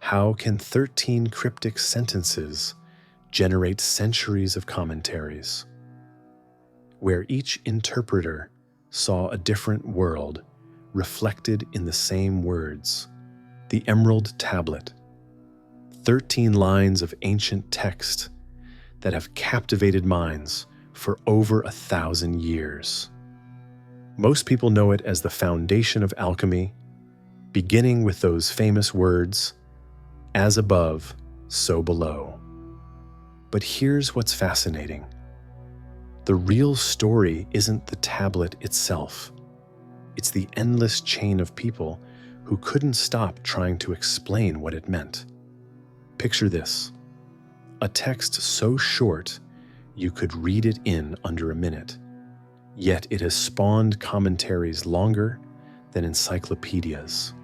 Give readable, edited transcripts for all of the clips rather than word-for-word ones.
How can 13 cryptic sentences generate centuries of commentaries, where each interpreter saw a different world reflected in the same words? The Emerald Tablet, 13 lines of ancient text that have captivated minds for over 1,000 years. Most people know it as the foundation of alchemy, beginning with those famous words, "As above, so below." But here's what's fascinating. The real story isn't the tablet itself. It's the endless chain of people who couldn't stop trying to explain what it meant. Picture this: a text so short you could read it in under a minute, yet it has spawned commentaries longer than encyclopedias.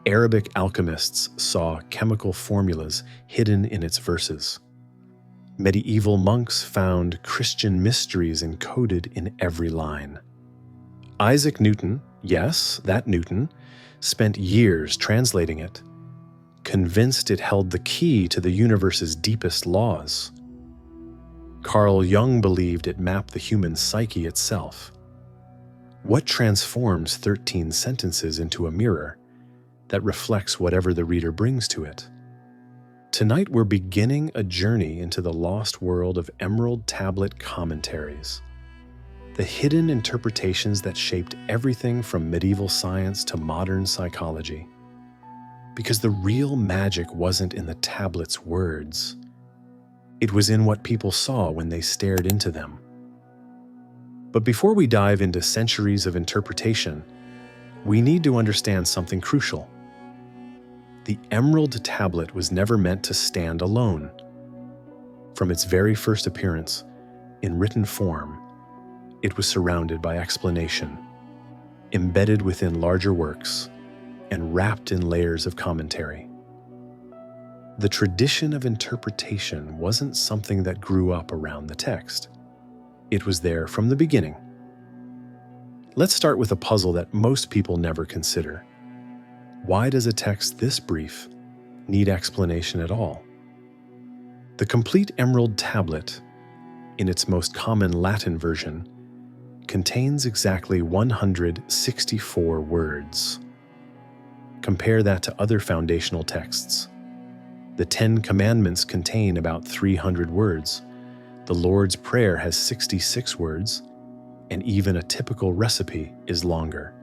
Arabic alchemists saw chemical formulas hidden in its verses. Medieval monks found Christian mysteries encoded in every line. Isaac Newton, yes, that Newton, spent years translating it, convinced it held the key to the universe's deepest laws. Carl Jung believed it mapped the human psyche itself. What transforms 13 sentences into a mirror that reflects whatever the reader brings to it? Tonight we're beginning a journey into the lost world of Emerald Tablet commentaries, the hidden interpretations that shaped everything from medieval science to modern psychology. Because the real magic wasn't in the tablet's words. It was in what people saw when they stared into them. But before we dive into centuries of interpretation, we need to understand something crucial. The Emerald Tablet was never meant to stand alone. From its very first appearance, in written form, it was surrounded by explanation, embedded within larger works, and wrapped in layers of commentary. The tradition of interpretation wasn't something that grew up around the text. It was there from the beginning. Let's start with a puzzle that most people never consider. Why does a text this brief need explanation at all? The complete Emerald Tablet, in its most common Latin version, contains exactly 164 words. Compare that to other foundational texts. The 10 Commandments contain about 300 words. The Lord's Prayer has 66 words, and even a typical recipe is longer.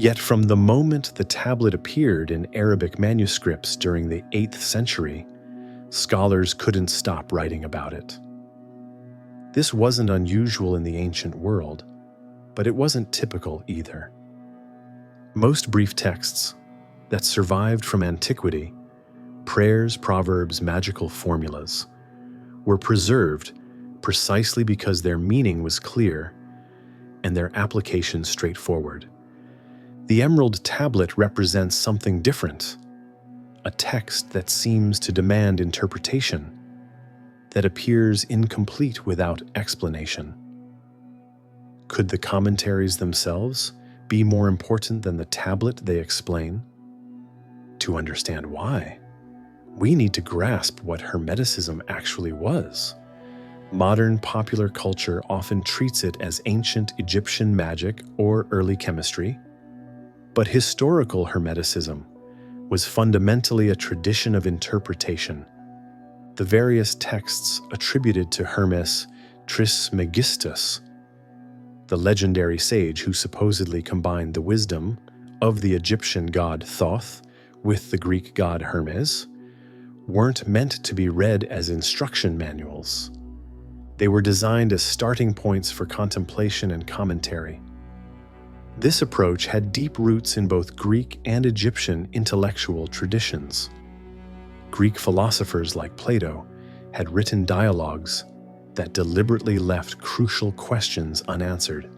Yet from the moment the tablet appeared in Arabic manuscripts during the 8th century, scholars couldn't stop writing about it. This wasn't unusual in the ancient world, but it wasn't typical either. Most brief texts that survived from antiquity, prayers, proverbs, magical formulas, were preserved precisely because their meaning was clear and their application straightforward. The Emerald Tablet represents something different, a text that seems to demand interpretation, that appears incomplete without explanation. Could the commentaries themselves be more important than the tablet they explain? To understand why, we need to grasp what Hermeticism actually was. Modern popular culture often treats it as ancient Egyptian magic or early chemistry, but historical Hermeticism was fundamentally a tradition of interpretation. The various texts attributed to Hermes Trismegistus, the legendary sage who supposedly combined the wisdom of the Egyptian god Thoth with the Greek god Hermes, weren't meant to be read as instruction manuals. They were designed as starting points for contemplation and commentary. This approach had deep roots in both Greek and Egyptian intellectual traditions. Greek philosophers like Plato had written dialogues that deliberately left crucial questions unanswered,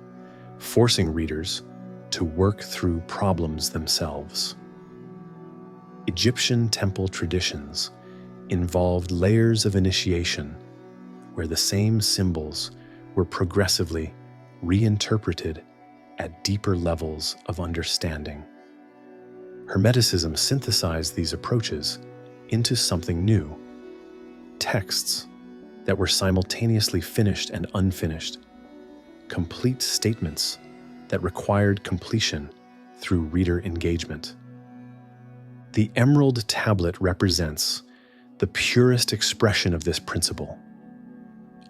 forcing readers to work through problems themselves. Egyptian temple traditions involved layers of initiation, where the same symbols were progressively reinterpreted at deeper levels of understanding. Hermeticism synthesized these approaches into something new: texts that were simultaneously finished and unfinished, complete statements that required completion through reader engagement. The Emerald Tablet represents the purest expression of this principle,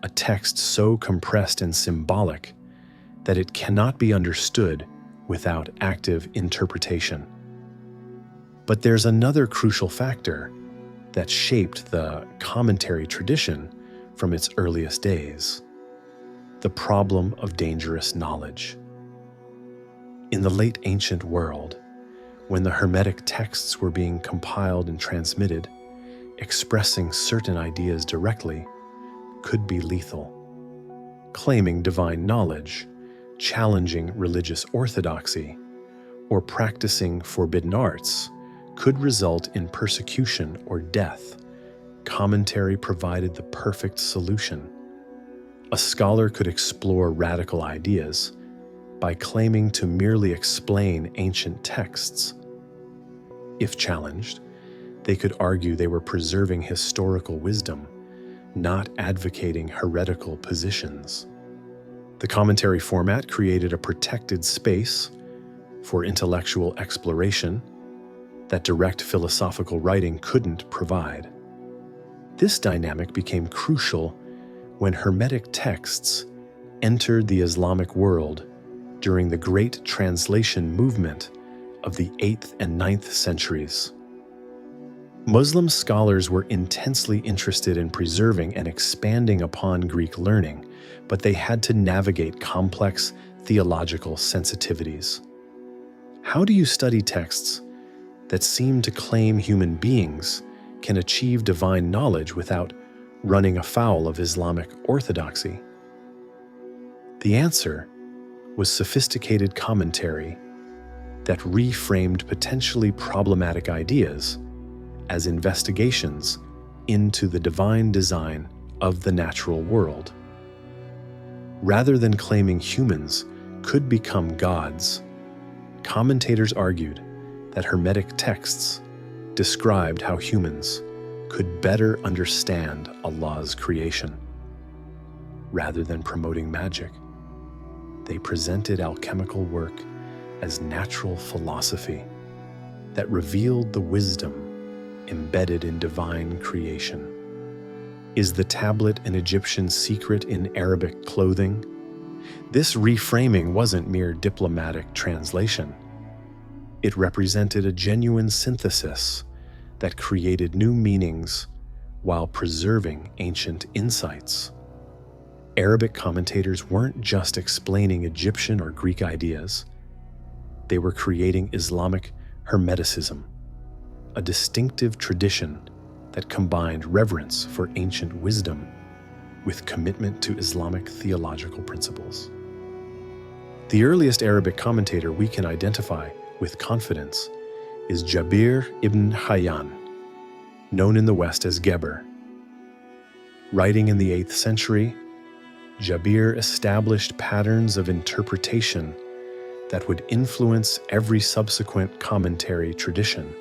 a text so compressed and symbolic that it cannot be understood without active interpretation. But there's another crucial factor that shaped the commentary tradition from its earliest days: the problem of dangerous knowledge. In the late ancient world, when the Hermetic texts were being compiled and transmitted, expressing certain ideas directly could be lethal. Claiming divine knowledge, challenging religious orthodoxy, or practicing forbidden arts could result in persecution or death. Commentary provided the perfect solution. A scholar could explore radical ideas by claiming to merely explain ancient texts. If challenged, they could argue they were preserving historical wisdom, not advocating heretical positions. The commentary format created a protected space for intellectual exploration that direct philosophical writing couldn't provide. This dynamic became crucial when Hermetic texts entered the Islamic world during the Great Translation movement of the 8th and 9th centuries. Muslim scholars were intensely interested in preserving and expanding upon Greek learning, but they had to navigate complex theological sensitivities. How do you study texts that seem to claim human beings can achieve divine knowledge without running afoul of Islamic orthodoxy? The answer was sophisticated commentary that reframed potentially problematic ideas as investigations into the divine design of the natural world. Rather than claiming humans could become gods, commentators argued that Hermetic texts described how humans could better understand Allah's creation. Rather than promoting magic, they presented alchemical work as natural philosophy that revealed the wisdom embedded in divine creation. Is the tablet an Egyptian secret in Arabic clothing? This reframing wasn't mere diplomatic translation. It represented a genuine synthesis that created new meanings while preserving ancient insights. Arabic commentators weren't just explaining Egyptian or Greek ideas. They were creating Islamic Hermeticism, a distinctive tradition that combined reverence for ancient wisdom with commitment to Islamic theological principles. The earliest Arabic commentator we can identify with confidence is Jabir ibn Hayyan, known in the West as Geber. Writing in the 8th century, Jabir established patterns of interpretation that would influence every subsequent commentary tradition.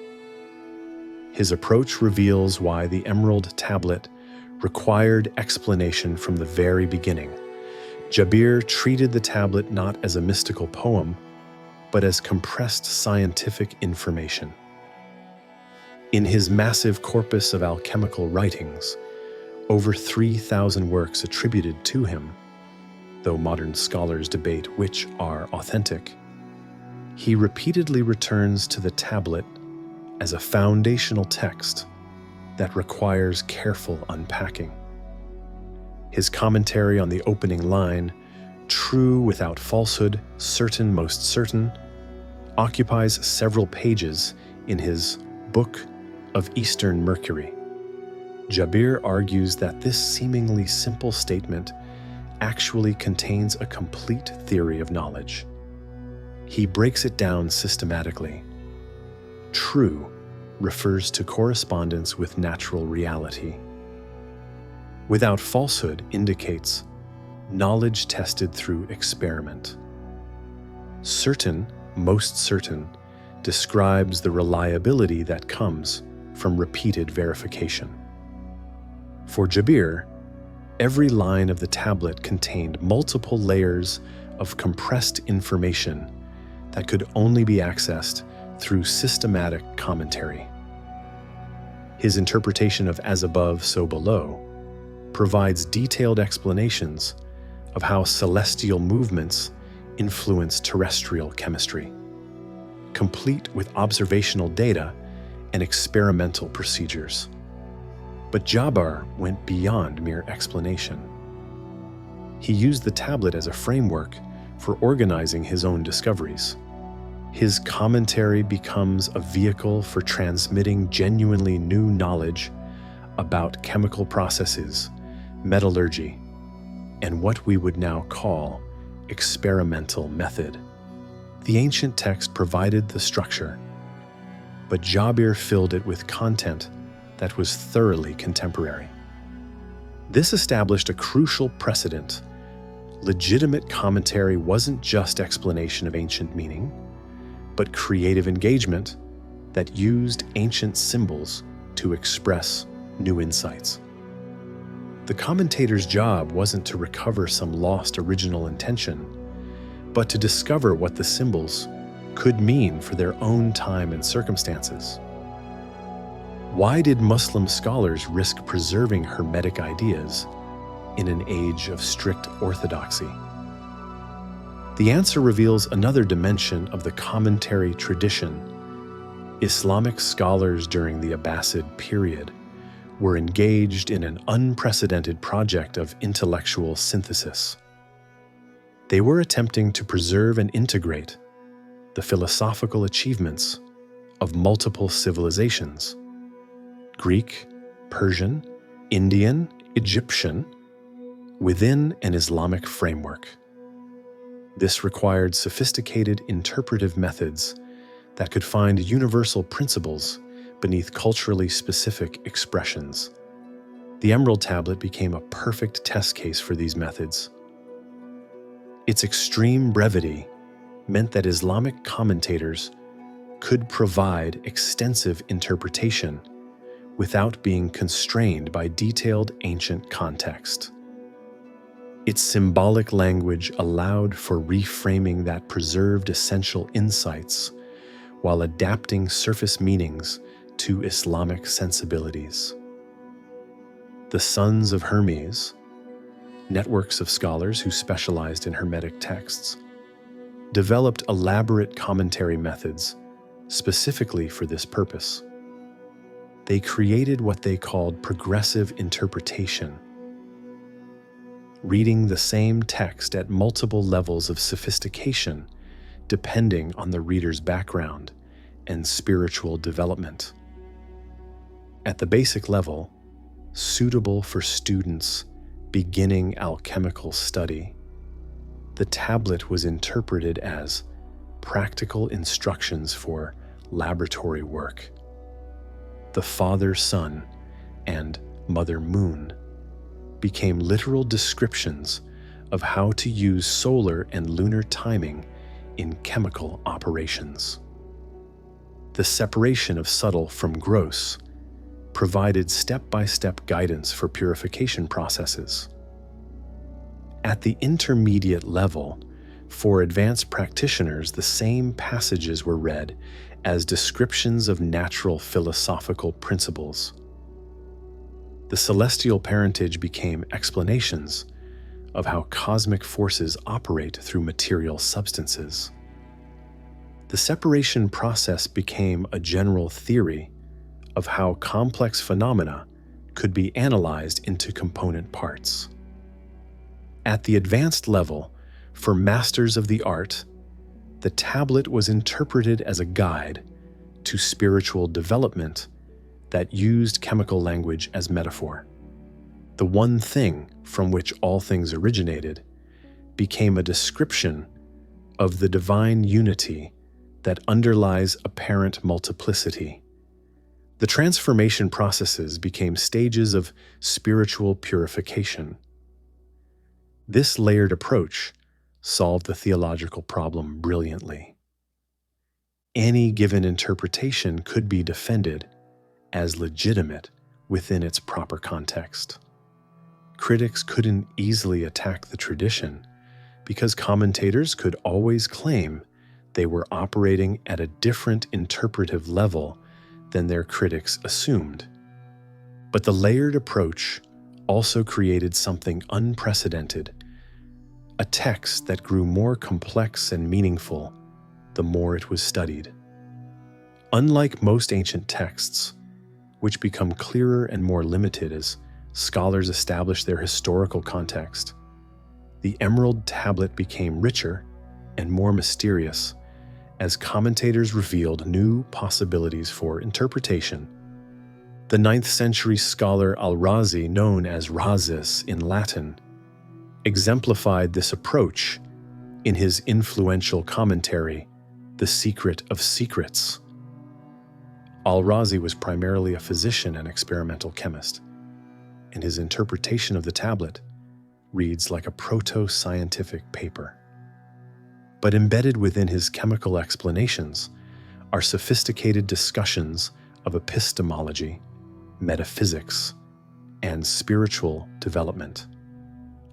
His approach reveals why the Emerald Tablet required explanation from the very beginning. Jabir treated the tablet not as a mystical poem, but as compressed scientific information. In his massive corpus of alchemical writings, over 3,000 works attributed to him, though modern scholars debate which are authentic, he repeatedly returns to the tablet as a foundational text that requires careful unpacking. His commentary on the opening line, "True without falsehood, certain most certain," occupies several pages in his Book of Eastern Mercury. Jabir argues that this seemingly simple statement actually contains a complete theory of knowledge. He breaks it down systematically. True refers to correspondence with natural reality. Without falsehood indicates knowledge tested through experiment. Certain, most certain, describes the reliability that comes from repeated verification. For Jabir, every line of the tablet contained multiple layers of compressed information that could only be accessed through systematic commentary. His interpretation of as above, so below provides detailed explanations of how celestial movements influence terrestrial chemistry, complete with observational data and experimental procedures. But Jabir went beyond mere explanation. He used the tablet as a framework for organizing his own discoveries. His commentary becomes a vehicle for transmitting genuinely new knowledge about chemical processes, metallurgy, and what we would now call experimental method. The ancient text provided the structure, but Jabir filled it with content that was thoroughly contemporary. This established a crucial precedent. Legitimate commentary wasn't just explanation of ancient meaning, but creative engagement that used ancient symbols to express new insights. The commentator's job wasn't to recover some lost original intention, but to discover what the symbols could mean for their own time and circumstances. Why did Muslim scholars risk preserving Hermetic ideas in an age of strict orthodoxy? The answer reveals another dimension of the commentary tradition. Islamic scholars during the Abbasid period were engaged in an unprecedented project of intellectual synthesis. They were attempting to preserve and integrate the philosophical achievements of multiple civilizations: Greek, Persian, Indian, Egyptian, within an Islamic framework. This required sophisticated interpretive methods that could find universal principles beneath culturally specific expressions. The Emerald Tablet became a perfect test case for these methods. Its extreme brevity meant that Islamic commentators could provide extensive interpretation without being constrained by detailed ancient context. Its symbolic language allowed for reframing that preserved essential insights while adapting surface meanings to Islamic sensibilities. The Sons of Hermes, networks of scholars who specialized in Hermetic texts, developed elaborate commentary methods specifically for this purpose. They created what they called progressive interpretation, reading the same text at multiple levels of sophistication depending on the reader's background and spiritual development. At the basic level, suitable for students beginning alchemical study, the tablet was interpreted as practical instructions for laboratory work. The Father Sun and Mother Moon became literal descriptions of how to use solar and lunar timing in chemical operations. The separation of subtle from gross provided step-by-step guidance for purification processes. At the intermediate level, for advanced practitioners, the same passages were read as descriptions of natural philosophical principles. The celestial parentage became explanations of how cosmic forces operate through material substances. The separation process became a general theory of how complex phenomena could be analyzed into component parts. At the advanced level, for masters of the art, the tablet was interpreted as a guide to spiritual development that used chemical language as metaphor. The one thing from which all things originated became a description of the divine unity that underlies apparent multiplicity. The transformation processes became stages of spiritual purification. This layered approach solved the theological problem brilliantly. any given interpretation could be defended as legitimate within its proper context. Critics couldn't easily attack the tradition because commentators could always claim they were operating at a different interpretive level than their critics assumed. But the layered approach also created something unprecedented, a text that grew more complex and meaningful the more it was studied. Unlike most ancient texts, which become clearer and more limited as scholars establish their historical context, the Emerald Tablet became richer and more mysterious as commentators revealed new possibilities for interpretation. The 9th century scholar al-Razi, known as Rhazes in Latin, exemplified this approach in his influential commentary, The Secret of Secrets. Al-Razi was primarily a physician and experimental chemist, and his interpretation of the tablet reads like a proto-scientific paper. But embedded within his chemical explanations are sophisticated discussions of epistemology, metaphysics, and spiritual development.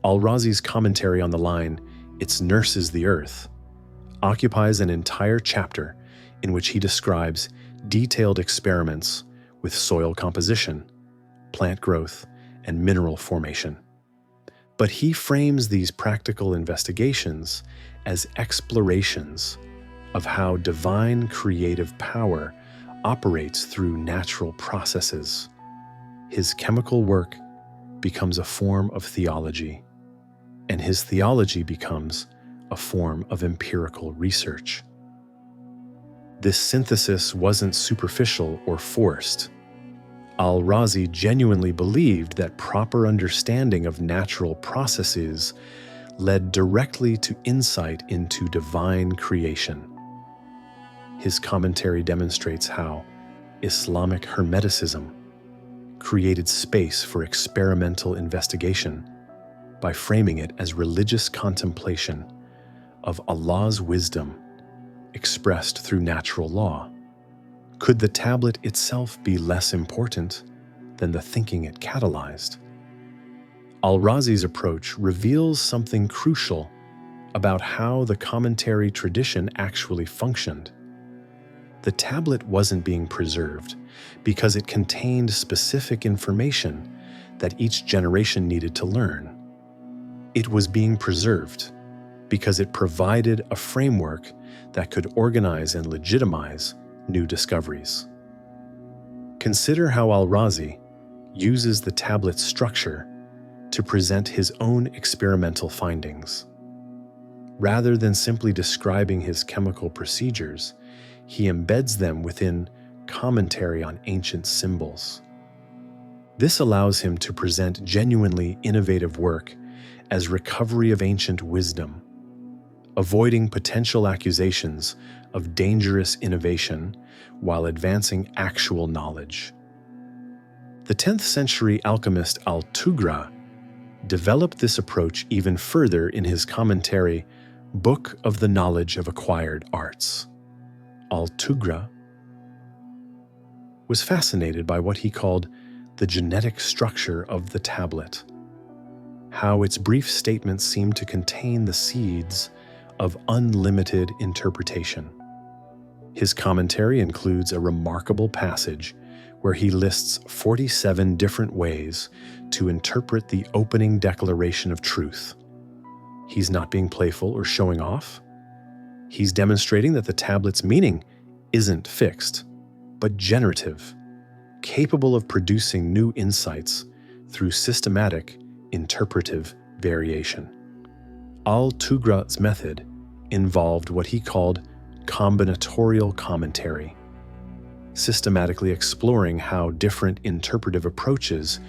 Al-Razi's commentary on the line, "It nurses the earth," occupies an entire chapter in which he describes detailed experiments with soil composition, plant growth, and mineral formation. But he frames these practical investigations as explorations of how divine creative power operates through natural processes. His chemical work becomes a form of theology, and his theology becomes a form of empirical research. This synthesis wasn't superficial or forced. Al-Razi genuinely believed that proper understanding of natural processes led directly to insight into divine creation. His commentary demonstrates how Islamic Hermeticism created space for experimental investigation by framing it as religious contemplation of Allah's wisdom expressed through natural law. Could the tablet itself be less important than the thinking it catalyzed? Al-Razi's approach reveals something crucial about how the commentary tradition actually functioned. The tablet wasn't being preserved because it contained specific information that each generation needed to learn. It was being preserved because it provided a framework that could organize and legitimize new discoveries. Consider how Al-Razi uses the tablet's structure to present his own experimental findings. Rather than simply describing his chemical procedures, he embeds them within commentary on ancient symbols. This allows him to present genuinely innovative work as recovery of ancient wisdom, avoiding potential accusations of dangerous innovation while advancing actual knowledge. The 10th century alchemist Al-Tugra developed this approach even further in his commentary, Book of the Knowledge of Acquired Arts. Al-Tugra was fascinated by what he called the genetic structure of the tablet, how its brief statements seemed to contain the seeds of unlimited interpretation. His commentary includes a remarkable passage where he lists 47 different ways to interpret the opening declaration of truth. He's not being playful or showing off. He's demonstrating that the tablet's meaning isn't fixed, but generative, capable of producing new insights through systematic interpretive variation. Al-Tugra's method involved what he called combinatorial commentary, systematically exploring how different interpretive approaches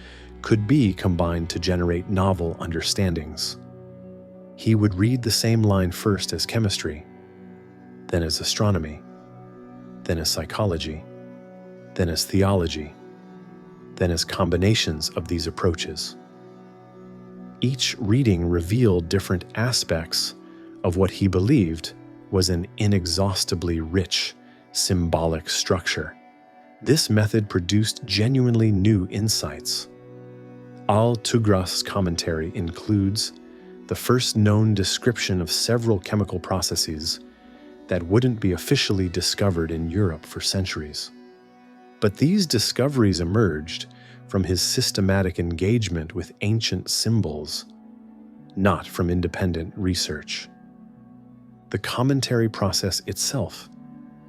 could be combined to generate novel understandings. He would read the same line first as chemistry, then as astronomy, then as psychology, then as theology, then as combinations of these approaches. Each reading revealed different aspects of what he believed was an inexhaustibly rich symbolic structure. This method produced genuinely new insights. Al-Tughras' commentary includes the first known description of several chemical processes that wouldn't be officially discovered in Europe for centuries. But these discoveries emerged from his systematic engagement with ancient symbols, not from independent research. The commentary process itself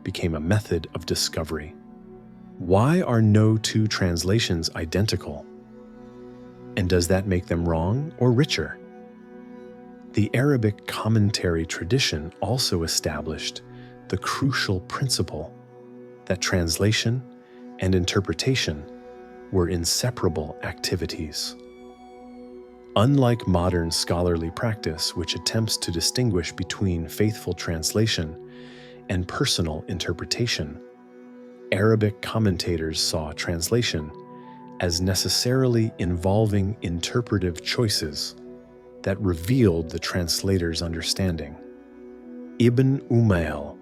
became a method of discovery. Why are no two translations identical? And does that make them wrong or richer? The Arabic commentary tradition also established the crucial principle that translation and interpretation were inseparable activities. Unlike modern scholarly practice, which attempts to distinguish between faithful translation and personal interpretation, Arabic commentators saw translation as necessarily involving interpretive choices that revealed the translator's understanding. Ibn Umayl,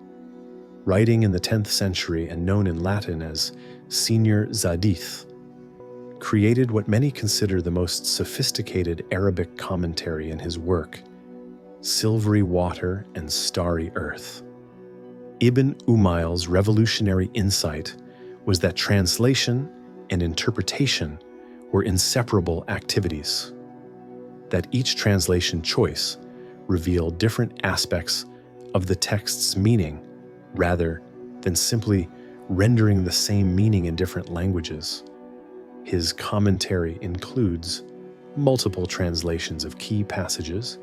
writing in the 10th century and known in Latin as Senior Zadith, created what many consider the most sophisticated Arabic commentary in his work, Silvery Water and Starry Earth. Ibn Umayl's revolutionary insight was that translation and interpretation were inseparable activities, that each translation choice revealed different aspects of the text's meaning rather than simply rendering the same meaning in different languages. His commentary includes multiple translations of key passages,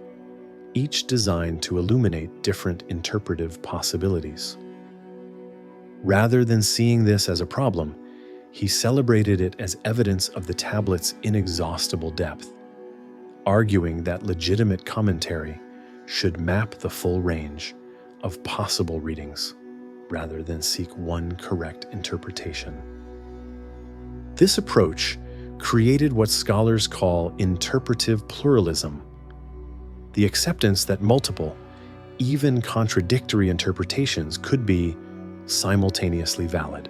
each designed to illuminate different interpretive possibilities. Rather than seeing this as a problem, he celebrated it as evidence of the tablet's inexhaustible depth, arguing that legitimate commentary should map the full range of possible readings rather than seek one correct interpretation. This approach created what scholars call interpretive pluralism, the acceptance that multiple, even contradictory interpretations could be simultaneously valid.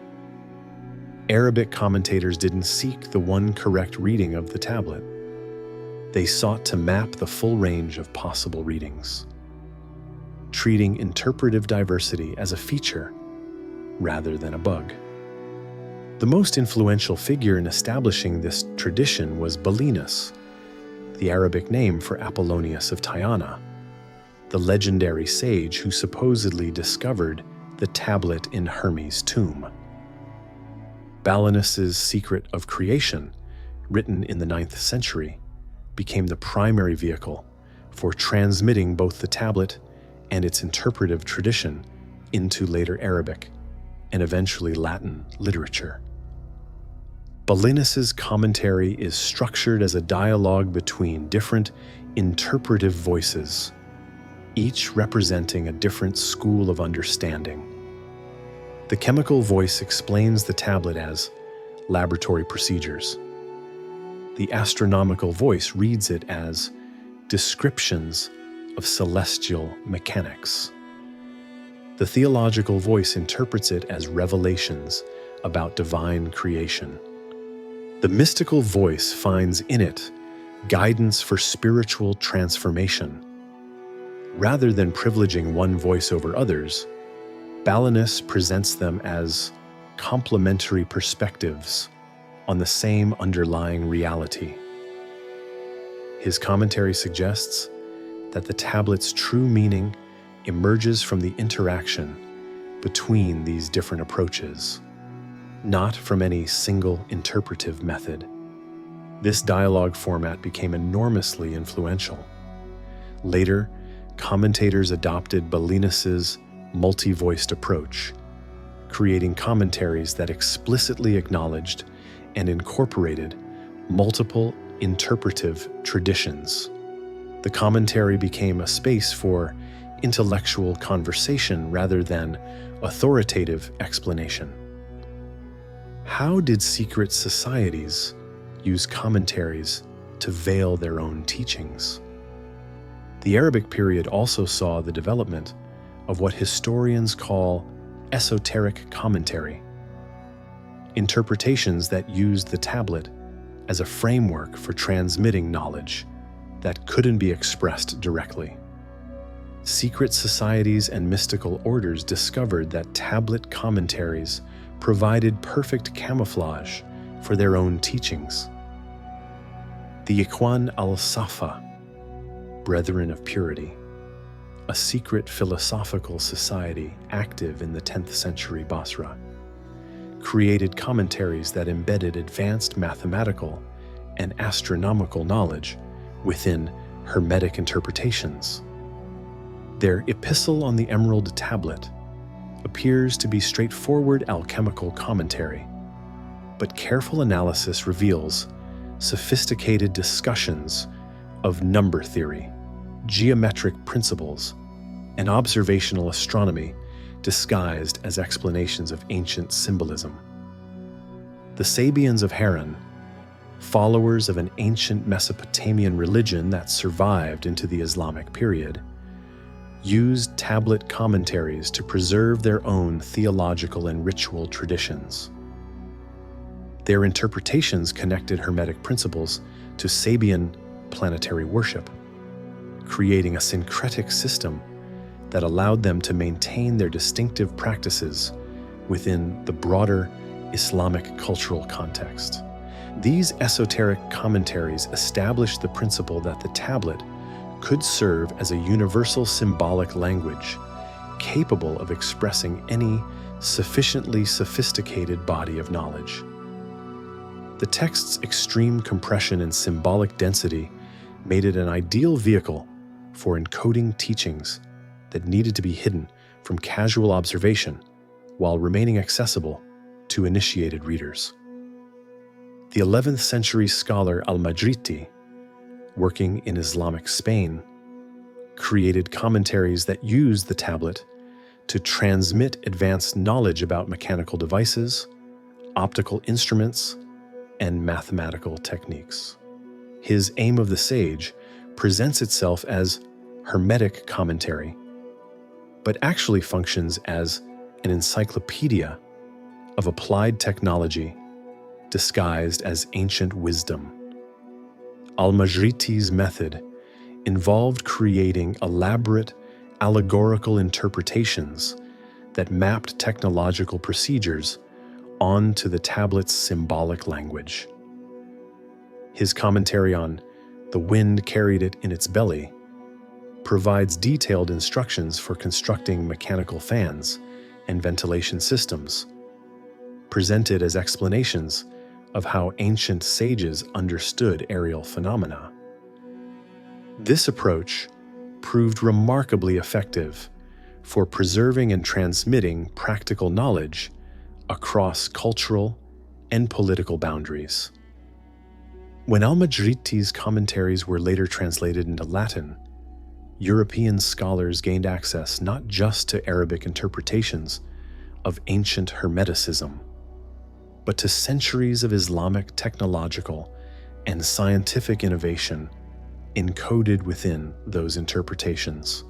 Arabic commentators didn't seek the one correct reading of the tablet. They sought to map the full range of possible readings, treating interpretive diversity as a feature rather than a bug. The most influential figure in establishing this tradition was Belinus, the Arabic name for Apollonius of Tyana, the legendary sage who supposedly discovered the tablet in Hermes' tomb. Belinus's Secret of Creation, written in the 9th century, became the primary vehicle for transmitting both the tablet and its interpretive tradition into later Arabic and eventually Latin literature. Belinus's commentary is structured as a dialogue between different interpretive voices, each representing a different school of understanding. The chemical voice explains the tablet as laboratory procedures. The astronomical voice reads it as descriptions of celestial mechanics. The theological voice interprets it as revelations about divine creation. The mystical voice finds in it guidance for spiritual transformation. Rather than privileging one voice over others, Belinus presents them as complementary perspectives on the same underlying reality. His commentary suggests that the tablet's true meaning emerges from the interaction between these different approaches, not from any single interpretive method. This dialogue format became enormously influential. Later, commentators adopted Belinus's multi-voiced approach, creating commentaries that explicitly acknowledged and incorporated multiple interpretive traditions. The commentary became a space for intellectual conversation rather than authoritative explanation. How did secret societies use commentaries to veil their own teachings? The Arabic period also saw the development of what historians call esoteric commentary, interpretations that used the tablet as a framework for transmitting knowledge that couldn't be expressed directly. Secret societies and mystical orders discovered that tablet commentaries provided perfect camouflage for their own teachings. The Ikhwan al-Safa, Brethren of Purity, a secret philosophical society active in the 10th century Basra, created commentaries that embedded advanced mathematical and astronomical knowledge within Hermetic interpretations. Their Epistle on the Emerald Tablet appears to be straightforward alchemical commentary, but careful analysis reveals sophisticated discussions of number theory, geometric principles, and observational astronomy disguised as explanations of ancient symbolism. The Sabians of Haran, followers of an ancient Mesopotamian religion that survived into the Islamic period, used tablet commentaries to preserve their own theological and ritual traditions. Their interpretations connected Hermetic principles to Sabian planetary worship, creating a syncretic system that allowed them to maintain their distinctive practices within the broader Islamic cultural context. These esoteric commentaries established the principle that the tablet could serve as a universal symbolic language capable of expressing any sufficiently sophisticated body of knowledge. The text's extreme compression and symbolic density made it an ideal vehicle for encoding teachings that needed to be hidden from casual observation while remaining accessible to initiated readers. The 11th century scholar al-Majriti, working in Islamic Spain, created commentaries that used the tablet to transmit advanced knowledge about mechanical devices, optical instruments, and mathematical techniques. His Aim of the Sage presents itself as Hermetic commentary, but actually functions as an encyclopedia of applied technology disguised as ancient wisdom. Al-Majriti's method involved creating elaborate allegorical interpretations that mapped technological procedures onto the tablet's symbolic language. His commentary on "The Wind Carried It in Its Belly" provides detailed instructions for constructing mechanical fans and ventilation systems, presented as explanations of how ancient sages understood aerial phenomena. This approach proved remarkably effective for preserving and transmitting practical knowledge across cultural and political boundaries. When al-Majriti's commentaries were later translated into Latin, European scholars gained access not just to Arabic interpretations of ancient Hermeticism, but to centuries of Islamic technological and scientific innovation encoded within those interpretations.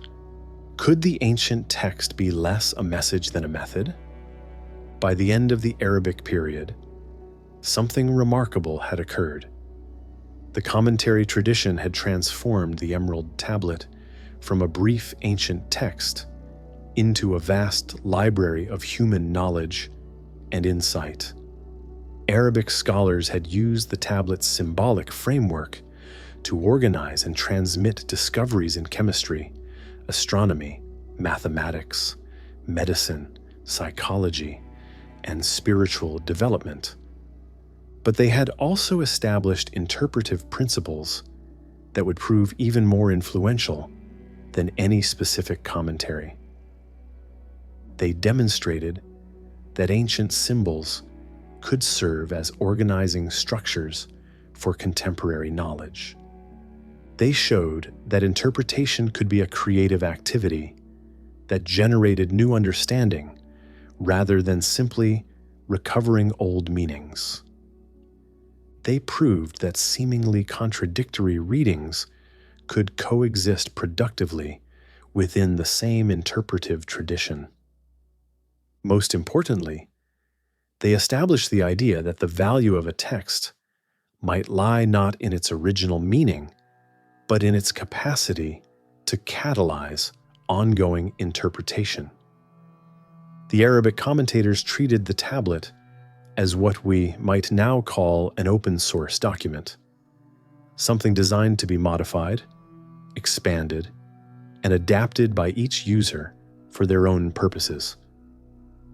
Could the ancient text be less a message than a method? By the end of the Arabic period, something remarkable had occurred. The commentary tradition had transformed the Emerald Tablet from a brief ancient text into a vast library of human knowledge and insight. Arabic scholars had used the tablet's symbolic framework to organize and transmit discoveries in chemistry, astronomy, mathematics, medicine, psychology, and spiritual development. But they had also established interpretive principles that would prove even more influential than any specific commentary. They demonstrated that ancient symbols could serve as organizing structures for contemporary knowledge. They showed that interpretation could be a creative activity that generated new understanding rather than simply recovering old meanings. They proved that seemingly contradictory readings could coexist productively within the same interpretive tradition. Most importantly, they established the idea that the value of a text might lie not in its original meaning, but in its capacity to catalyze ongoing interpretation. The Arabic commentators treated the tablet as what we might now call an open-source document, something designed to be modified, expanded, and adapted by each user for their own purposes.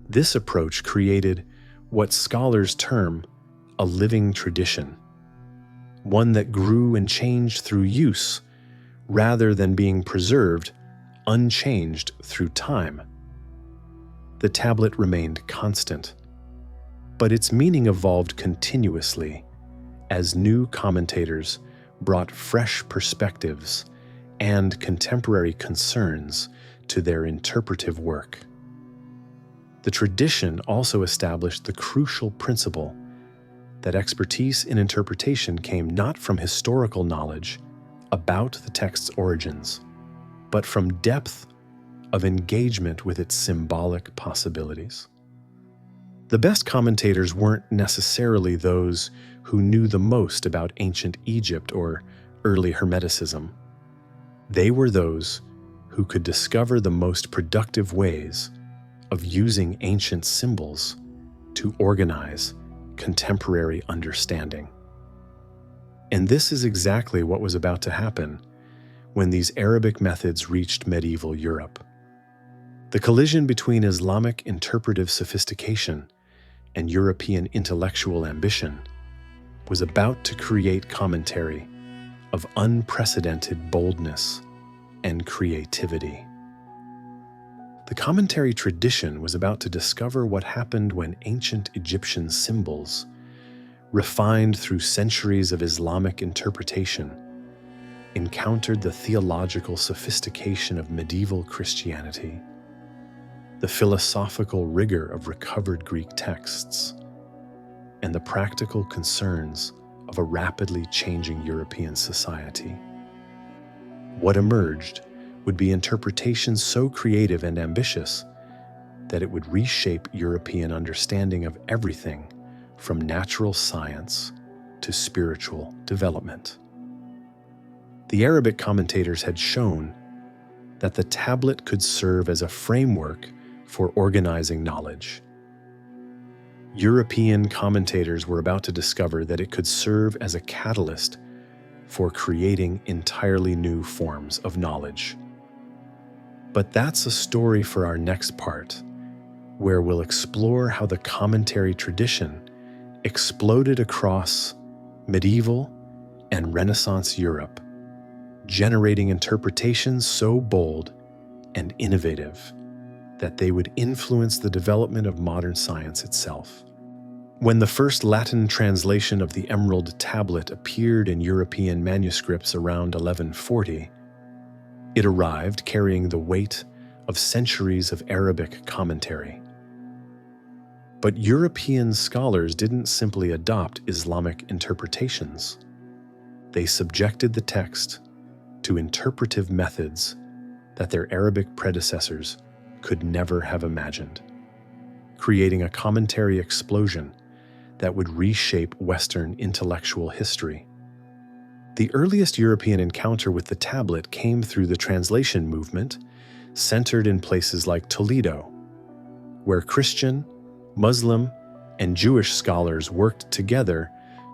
This approach created what scholars term a living tradition, one that grew and changed through use rather than being preserved unchanged through time. The tablet remained constant, but its meaning evolved continuously as new commentators brought fresh perspectives and contemporary concerns to their interpretive work. The tradition also established the crucial principle that expertise in interpretation came not from historical knowledge about the text's origins, but from depth of engagement with its symbolic possibilities. The best commentators weren't necessarily those who knew the most about ancient Egypt or early Hermeticism. They were those who could discover the most productive ways of using ancient symbols to organize contemporary understanding. And this is exactly what was about to happen when these Arabic methods reached medieval Europe. The collision between Islamic interpretive sophistication and European intellectual ambition was about to create commentary of unprecedented boldness and creativity. The commentary tradition was about to discover what happened when ancient Egyptian symbols, refined through centuries of Islamic interpretation, encountered the theological sophistication of medieval Christianity, the philosophical rigor of recovered Greek texts, and the practical concerns of a rapidly changing European society. What emerged would be interpretations so creative and ambitious that it would reshape European understanding of everything from natural science to spiritual development. The Arabic commentators had shown that the tablet could serve as a framework for organizing knowledge. European commentators were about to discover that it could serve as a catalyst for creating entirely new forms of knowledge. But that's a story for our next part, where we'll explore how the commentary tradition exploded across medieval and Renaissance Europe, generating interpretations so bold and innovative that they would influence the development of modern science itself. When the first Latin translation of the Emerald Tablet appeared in European manuscripts around 1140, it arrived carrying the weight of centuries of Arabic commentary. But European scholars didn't simply adopt Islamic interpretations. They subjected the text to interpretive methods that their Arabic predecessors could never have imagined, creating a commentary explosion that would reshape Western intellectual history. The earliest European encounter with the tablet came through the translation movement, centered in places like Toledo, where Christian, Muslim, and Jewish scholars worked together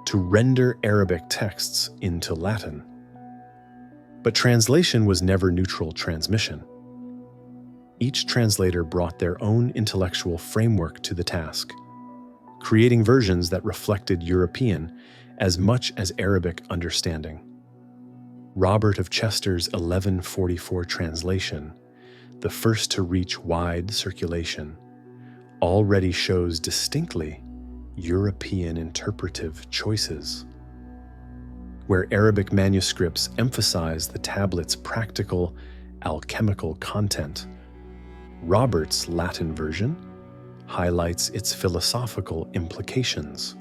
to render Arabic texts into Latin. But translation was never neutral transmission. Each translator brought their own intellectual framework to the task, creating versions that reflected European as much as Arabic understanding. Robert of Chester's 1144 translation, the first to reach wide circulation, already shows distinctly European interpretive choices. Where Arabic manuscripts emphasize the tablet's practical, alchemical content, Robert's Latin version highlights its philosophical implications.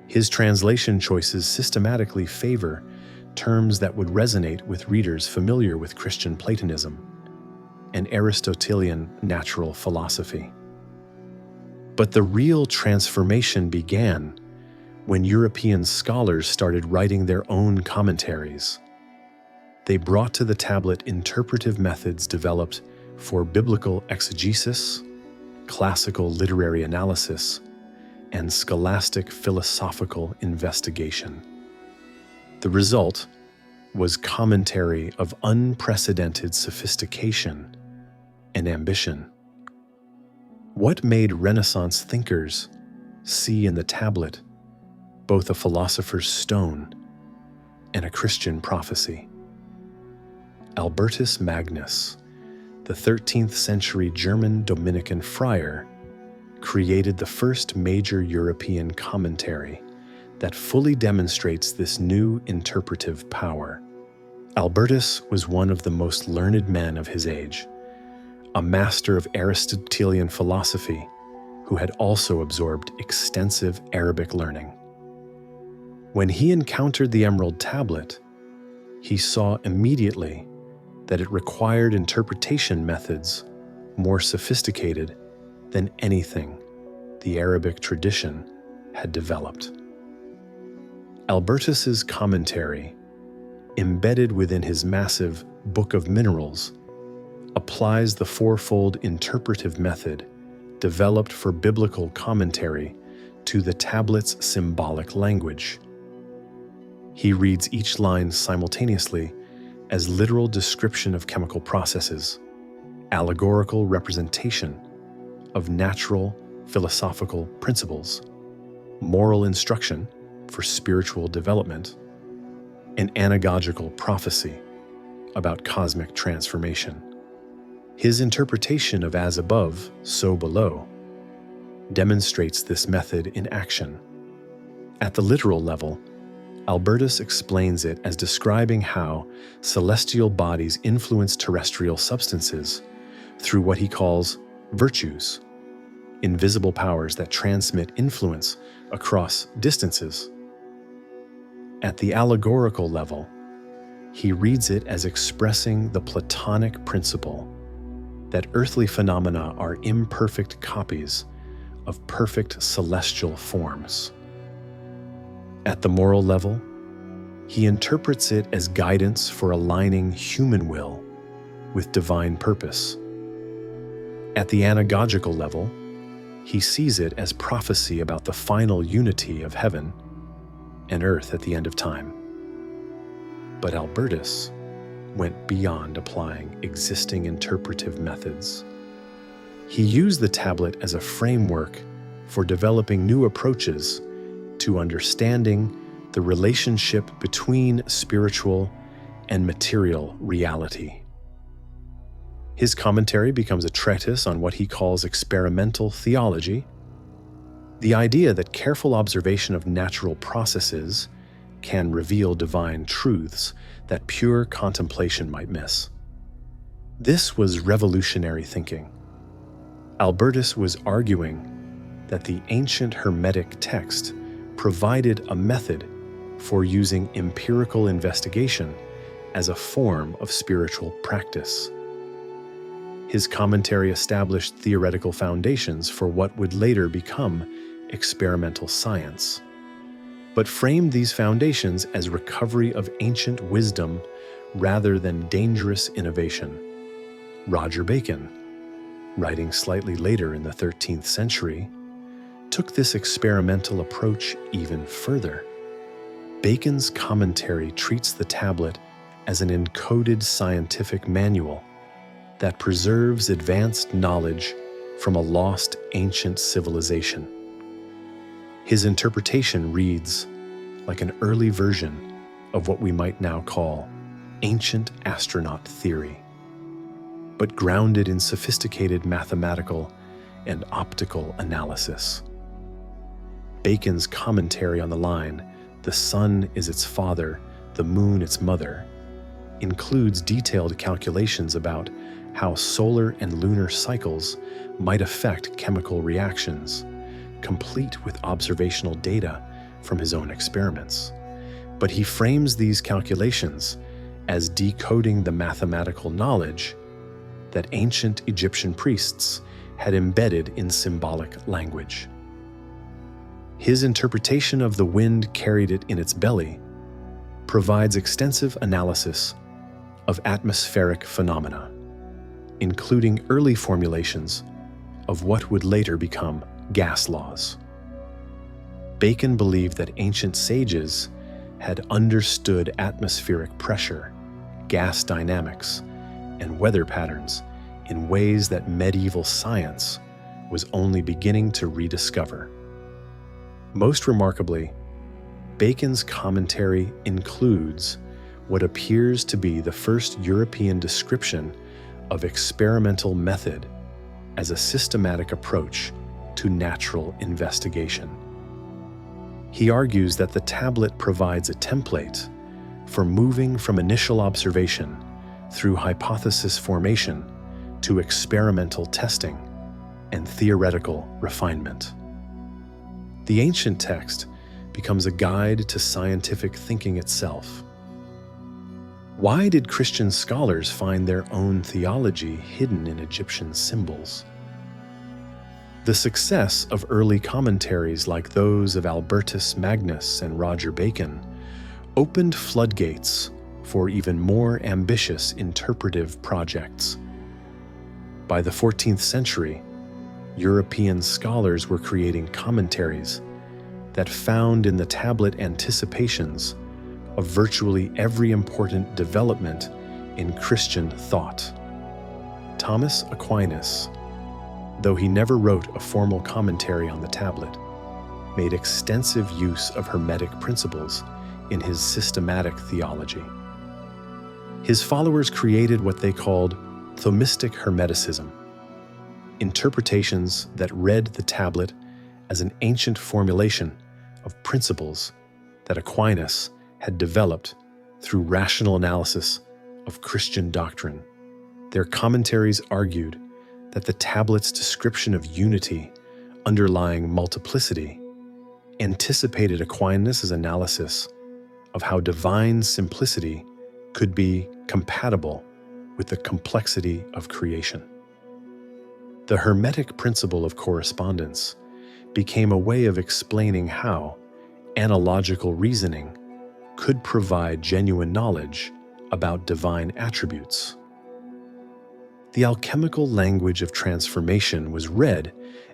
His translation choices systematically favor terms that would resonate with readers familiar with Christian Platonism and Aristotelian natural philosophy. But the real transformation began when European scholars started writing their own commentaries. They brought to the tablet interpretive methods developed for biblical exegesis, classical literary analysis, and scholastic philosophical investigation. The result was commentary of unprecedented sophistication and ambition. What made Renaissance thinkers see in the tablet both a philosopher's stone and a Christian prophecy? Albertus Magnus, the 13th century German Dominican friar, created the first major European commentary that fully demonstrates this new interpretive power. Albertus was one of the most learned men of his age, a master of Aristotelian philosophy who had also absorbed extensive Arabic learning. When he encountered the Emerald Tablet, he saw immediately that it required interpretation methods more sophisticated than anything the Arabic tradition had developed. Albertus's commentary, embedded within his massive Book of Minerals, applies the fourfold interpretive method developed for biblical commentary to the tablet's symbolic language. He reads each line simultaneously as literal description of chemical processes, allegorical representation of natural philosophical principles, moral instruction for spiritual development, and anagogical prophecy about cosmic transformation. His interpretation of as above, so below demonstrates this method in action. At the literal level, Albertus explains it as describing how celestial bodies influence terrestrial substances through what he calls virtues, invisible powers that transmit influence across distances. At the allegorical level, he reads it as expressing the Platonic principle that earthly phenomena are imperfect copies of perfect celestial forms. At the moral level, he interprets it as guidance for aligning human will with divine purpose. At the anagogical level, he sees it as prophecy about the final unity of heaven and earth at the end of time. But Albertus went beyond applying existing interpretive methods. He used the tablet as a framework for developing new approaches to understanding the relationship between spiritual and material reality. His commentary becomes a treatise on what he calls experimental theology, the idea that careful observation of natural processes can reveal divine truths that pure contemplation might miss. This was revolutionary thinking. Albertus was arguing that the ancient Hermetic text provided a method for using empirical investigation as a form of spiritual practice. His commentary established theoretical foundations for what would later become experimental science, but framed these foundations as recovery of ancient wisdom rather than dangerous innovation. Roger Bacon, writing slightly later in the 13th century, took this experimental approach even further. Bacon's commentary treats the tablet as an encoded scientific manual that preserves advanced knowledge from a lost ancient civilization. His interpretation reads like an early version of what we might now call ancient astronaut theory, but grounded in sophisticated mathematical and optical analysis. Bacon's commentary on the line, "The sun is its father, the moon its mother," includes detailed calculations about how solar and lunar cycles might affect chemical reactions, complete with observational data from his own experiments. But he frames these calculations as decoding the mathematical knowledge that ancient Egyptian priests had embedded in symbolic language. His interpretation of the wind carried it in its belly provides extensive analysis of atmospheric phenomena, including early formulations of what would later become gas laws. Bacon believed that ancient sages had understood atmospheric pressure, gas dynamics, and weather patterns in ways that medieval science was only beginning to rediscover. Most remarkably, Bacon's commentary includes what appears to be the first European description of experimental method as a systematic approach to natural investigation. He argues that the tablet provides a template for moving from initial observation through hypothesis formation to experimental testing and theoretical refinement. The ancient text becomes a guide to scientific thinking itself. Why did Christian scholars find their own theology hidden in Egyptian symbols? The success of early commentaries like those of Albertus Magnus and Roger Bacon opened floodgates for even more ambitious interpretive projects. By the 14th century, European scholars were creating commentaries that found in the tablet anticipations of virtually every important development in Christian thought. Thomas Aquinas, though he never wrote a formal commentary on the tablet, made extensive use of Hermetic principles in his systematic theology. His followers created what they called Thomistic Hermeticism, interpretations that read the tablet as an ancient formulation of principles that Aquinas had developed through rational analysis of Christian doctrine. Their commentaries argued that the tablet's description of unity underlying multiplicity anticipated Aquinas' analysis of how divine simplicity could be compatible with the complexity of creation. The Hermetic principle of correspondence became a way of explaining how analogical reasoning could provide genuine knowledge about divine attributes. The alchemical language of transformation was read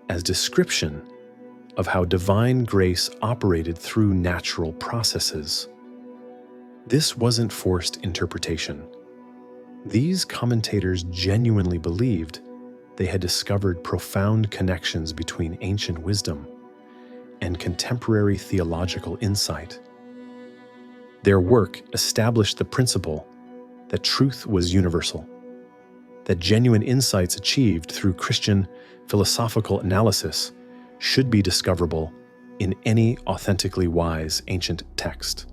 as description of how divine grace operated through natural processes. This wasn't forced interpretation. These commentators genuinely believed they had discovered profound connections between ancient wisdom and contemporary theological insight. Their work established the principle that truth was universal, that genuine insights achieved through Christian philosophical analysis should be discoverable in any authentically wise ancient text.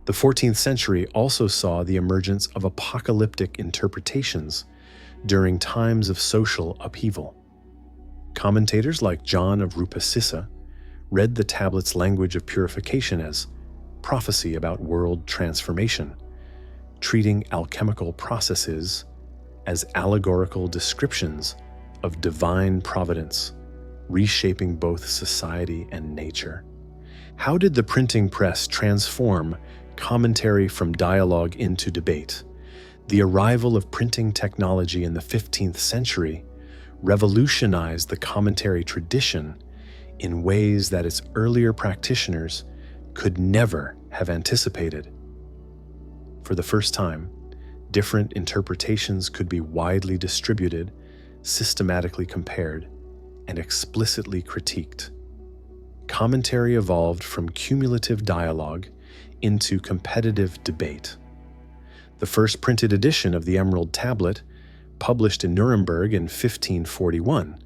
The 14th century also saw the emergence of apocalyptic interpretations during times of social upheaval. Commentators like John of Rupasissa read the tablet's language of purification as prophecy about world transformation, treating alchemical processes as allegorical descriptions of divine providence, reshaping both society and nature. How did the printing press transform commentary from dialogue into debate? The arrival of printing technology in the 15th century revolutionized the commentary tradition in ways that its earlier practitioners could never have anticipated. For the first time, different interpretations could be widely distributed, systematically compared, and explicitly critiqued. Commentary evolved from cumulative dialogue into competitive debate. The first printed edition of the Emerald Tablet, published in Nuremberg in 1541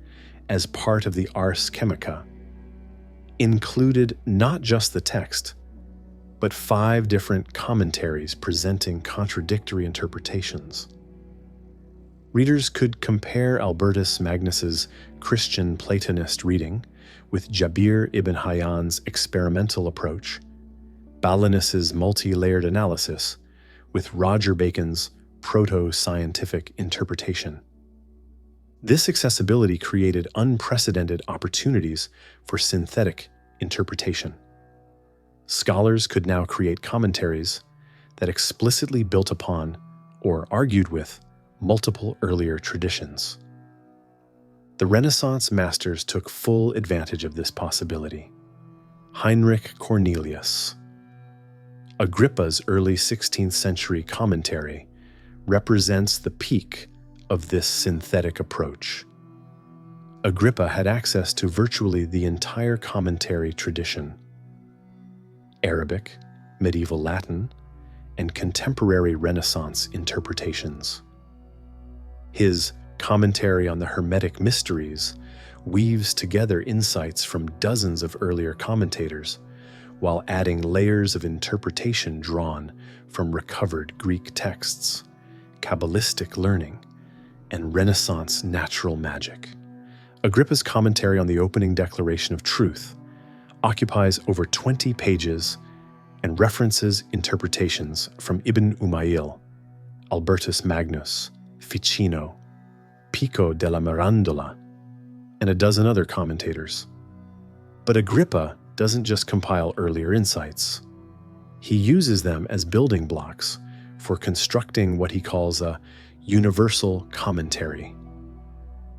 as part of the Ars Chemica, included not just the text, but 5 different commentaries presenting contradictory interpretations. Readers could compare Albertus Magnus's Christian Platonist reading with Jabir ibn Hayyan's experimental approach, Balinus's multi-layered analysis, with Roger Bacon's proto-scientific interpretation. This accessibility created unprecedented opportunities for synthetic interpretation. Scholars could now create commentaries that explicitly built upon or argued with multiple earlier traditions. The Renaissance masters took full advantage of this possibility. Heinrich Cornelius. Agrippa's early 16th century commentary represents the peak of this synthetic approach. Agrippa had access to virtually the entire commentary tradition: Arabic, medieval Latin, and contemporary Renaissance interpretations. His Commentary on the Hermetic Mysteries weaves together insights from dozens of earlier commentators, while adding layers of interpretation drawn from recovered Greek texts, Kabbalistic learning, and Renaissance natural magic. Agrippa's commentary on the opening declaration of truth occupies over 20 pages and references interpretations from Ibn Umayl, Albertus Magnus, Ficino, Pico della Mirandola, and a dozen other commentators. But Agrippa doesn't just compile earlier insights. He uses them as building blocks for constructing what he calls a universal commentary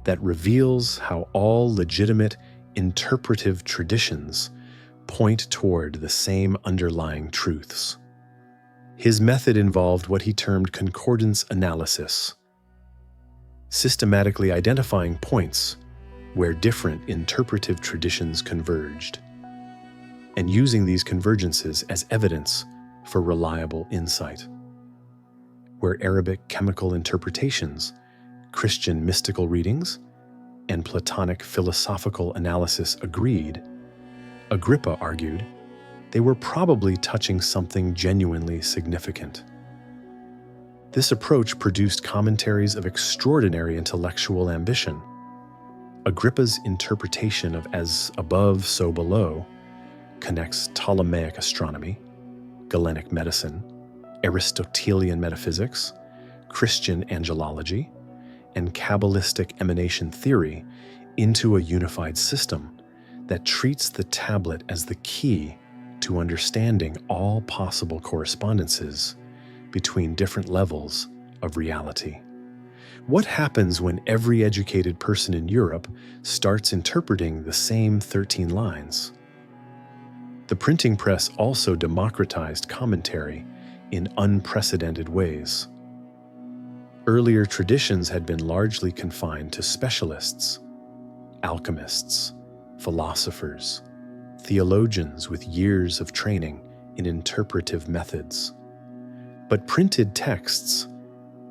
that reveals how all legitimate interpretive traditions point toward the same underlying truths. His method involved what he termed concordance analysis, systematically identifying points where different interpretive traditions converged, and using these convergences as evidence for reliable insight. Where Arabic chemical interpretations, Christian mystical readings, and Platonic philosophical analysis agreed, Agrippa argued they were probably touching something genuinely significant. This approach produced commentaries of extraordinary intellectual ambition. Agrippa's interpretation of as above, so below connects Ptolemaic astronomy, Galenic medicine, Aristotelian metaphysics, Christian angelology, and Kabbalistic emanation theory into a unified system that treats the tablet as the key to understanding all possible correspondences between different levels of reality. What happens when every educated person in Europe starts interpreting the same 13 lines? The printing press also democratized commentary in unprecedented ways. Earlier traditions had been largely confined to specialists, alchemists, philosophers, theologians with years of training in interpretive methods. But printed texts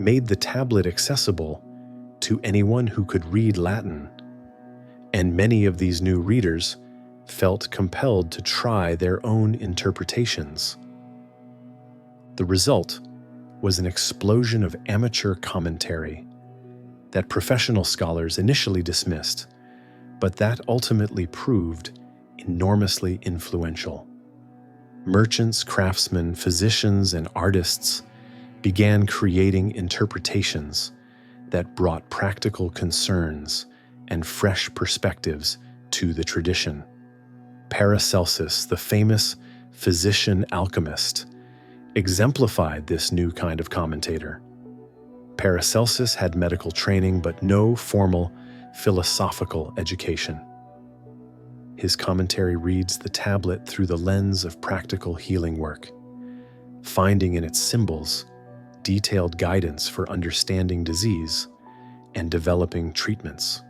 made the tablet accessible to anyone who could read Latin, and many of these new readers felt compelled to try their own interpretations. The result was an explosion of amateur commentary that professional scholars initially dismissed, but that ultimately proved enormously influential. Merchants, craftsmen, physicians, and artists began creating interpretations that brought practical concerns and fresh perspectives to the tradition. Paracelsus, the famous physician alchemist, exemplified this new kind of commentator. Paracelsus had medical training but no formal philosophical education. His commentary reads the tablet through the lens of practical healing work, finding in its symbols detailed guidance for understanding disease and developing treatments.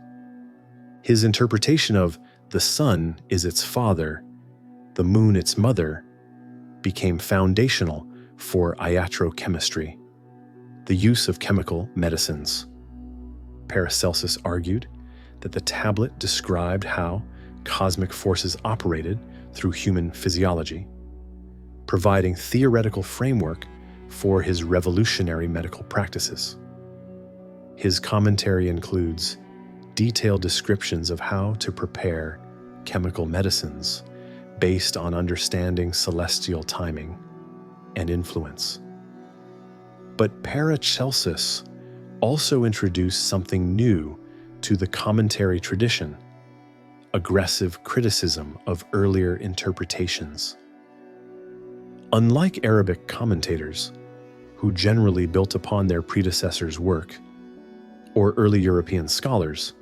His interpretation of the sun is its father, the moon its mother, became foundational for iatrochemistry, the use of chemical medicines. Paracelsus argued that the tablet described how cosmic forces operated through human physiology, providing theoretical framework for his revolutionary medical practices. His commentary includes detailed descriptions of how to prepare chemical medicines based on understanding celestial timing and influence. But Paracelsus also introduced something new to the commentary tradition, aggressive criticism of earlier interpretations. Unlike Arabic commentators, who generally built upon their predecessors' work, or early European scholars,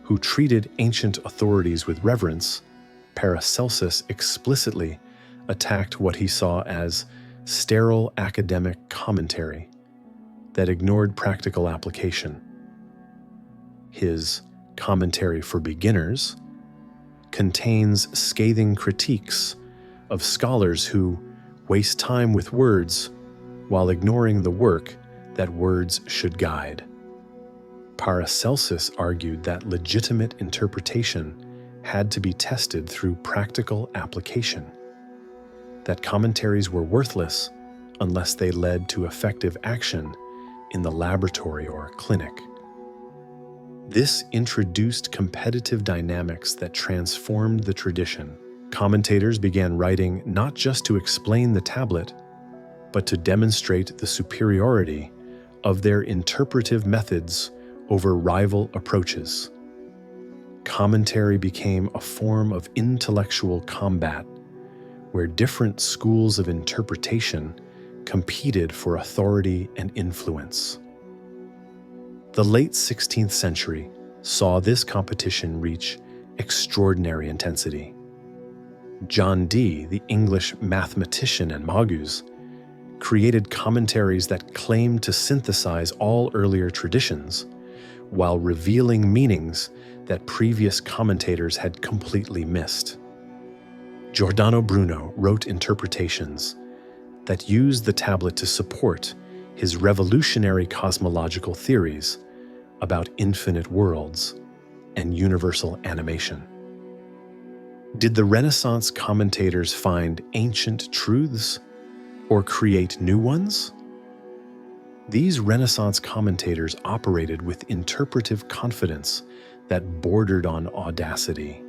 who treated ancient authorities with reverence, Paracelsus explicitly attacked what he saw as sterile academic commentary that ignored practical application. His Commentary for Beginners contains scathing critiques of scholars who waste time with words while ignoring the work that words should guide. Paracelsus argued that legitimate interpretation had to be tested through practical application, that commentaries were worthless unless they led to effective action in the laboratory or clinic. This introduced competitive dynamics that transformed the tradition. Commentators began writing not just to explain the tablet, but to demonstrate the superiority of their interpretive methods over rival approaches. Commentary became a form of intellectual combat, where different schools of interpretation competed for authority and influence. The late 16th century saw this competition reach extraordinary intensity. John Dee, the English mathematician and magus, created commentaries that claimed to synthesize all earlier traditions, while revealing meanings that previous commentators had completely missed. Giordano Bruno wrote interpretations that used the tablet to support his revolutionary cosmological theories about infinite worlds and universal animation. Did the Renaissance commentators find ancient truths or create new ones? These Renaissance commentators operated with interpretive confidence that bordered on audacity.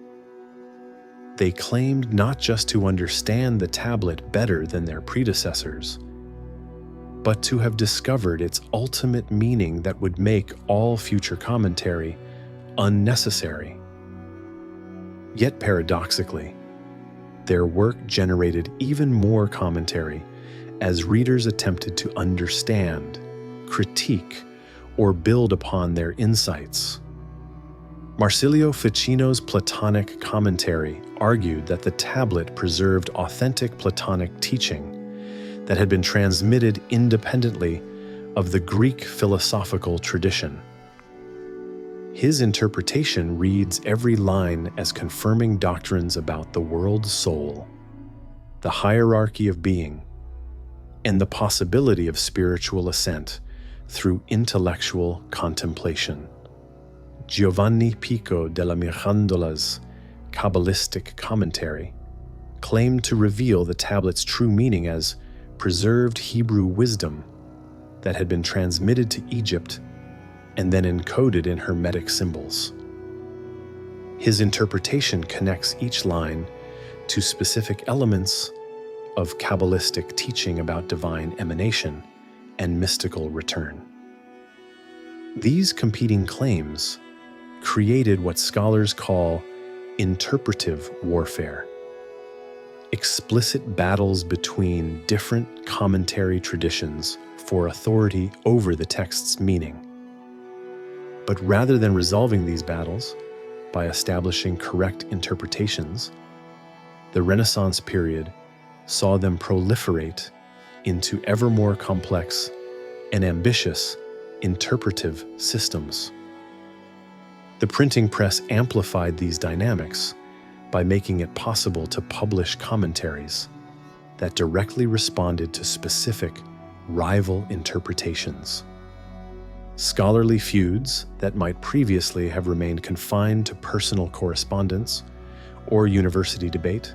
They claimed not just to understand the tablet better than their predecessors, but to have discovered its ultimate meaning that would make all future commentary unnecessary. Yet paradoxically, their work generated even more commentary as readers attempted to understand, critique, or build upon their insights. Marsilio Ficino's Platonic commentary argued that the tablet preserved authentic Platonic teaching that had been transmitted independently of the Greek philosophical tradition. His interpretation reads every line as confirming doctrines about the world soul, the hierarchy of being, and the possibility of spiritual ascent through intellectual contemplation. Giovanni Pico della Mirandola's Kabbalistic commentary claimed to reveal the tablet's true meaning as preserved Hebrew wisdom that had been transmitted to Egypt and then encoded in Hermetic symbols. His interpretation connects each line to specific elements of Kabbalistic teaching about divine emanation and mystical return. These competing claims created what scholars call interpretive warfare, explicit battles between different commentary traditions for authority over the text's meaning. But rather than resolving these battles by establishing correct interpretations, the Renaissance period saw them proliferate into ever more complex and ambitious interpretive systems. The printing press amplified these dynamics by making it possible to publish commentaries that directly responded to specific rival interpretations. Scholarly feuds that might previously have remained confined to personal correspondence or university debate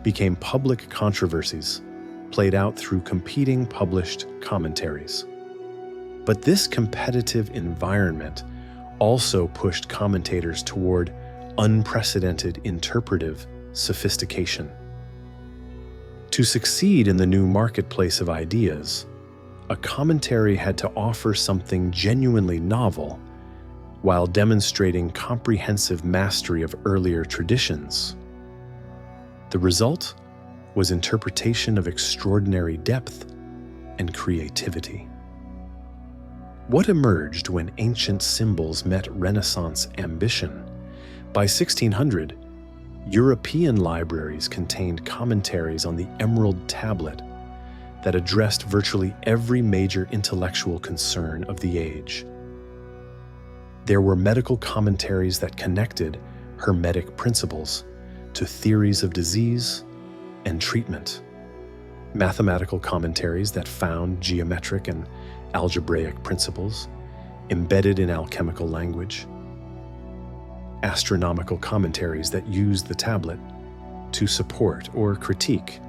became public controversies played out through competing published commentaries. But this competitive environment also pushed commentators toward unprecedented interpretive sophistication. To succeed in the new marketplace of ideas, a commentary had to offer something genuinely novel while demonstrating comprehensive mastery of earlier traditions. The result was interpretation of extraordinary depth and creativity. What emerged when ancient symbols met Renaissance ambition? By 1600, European libraries contained commentaries on the Emerald Tablet that addressed virtually every major intellectual concern of the age. There were medical commentaries that connected Hermetic principles to theories of disease and treatment, mathematical commentaries that found geometric and algebraic principles embedded in alchemical language, astronomical commentaries that used the tablet to support or critique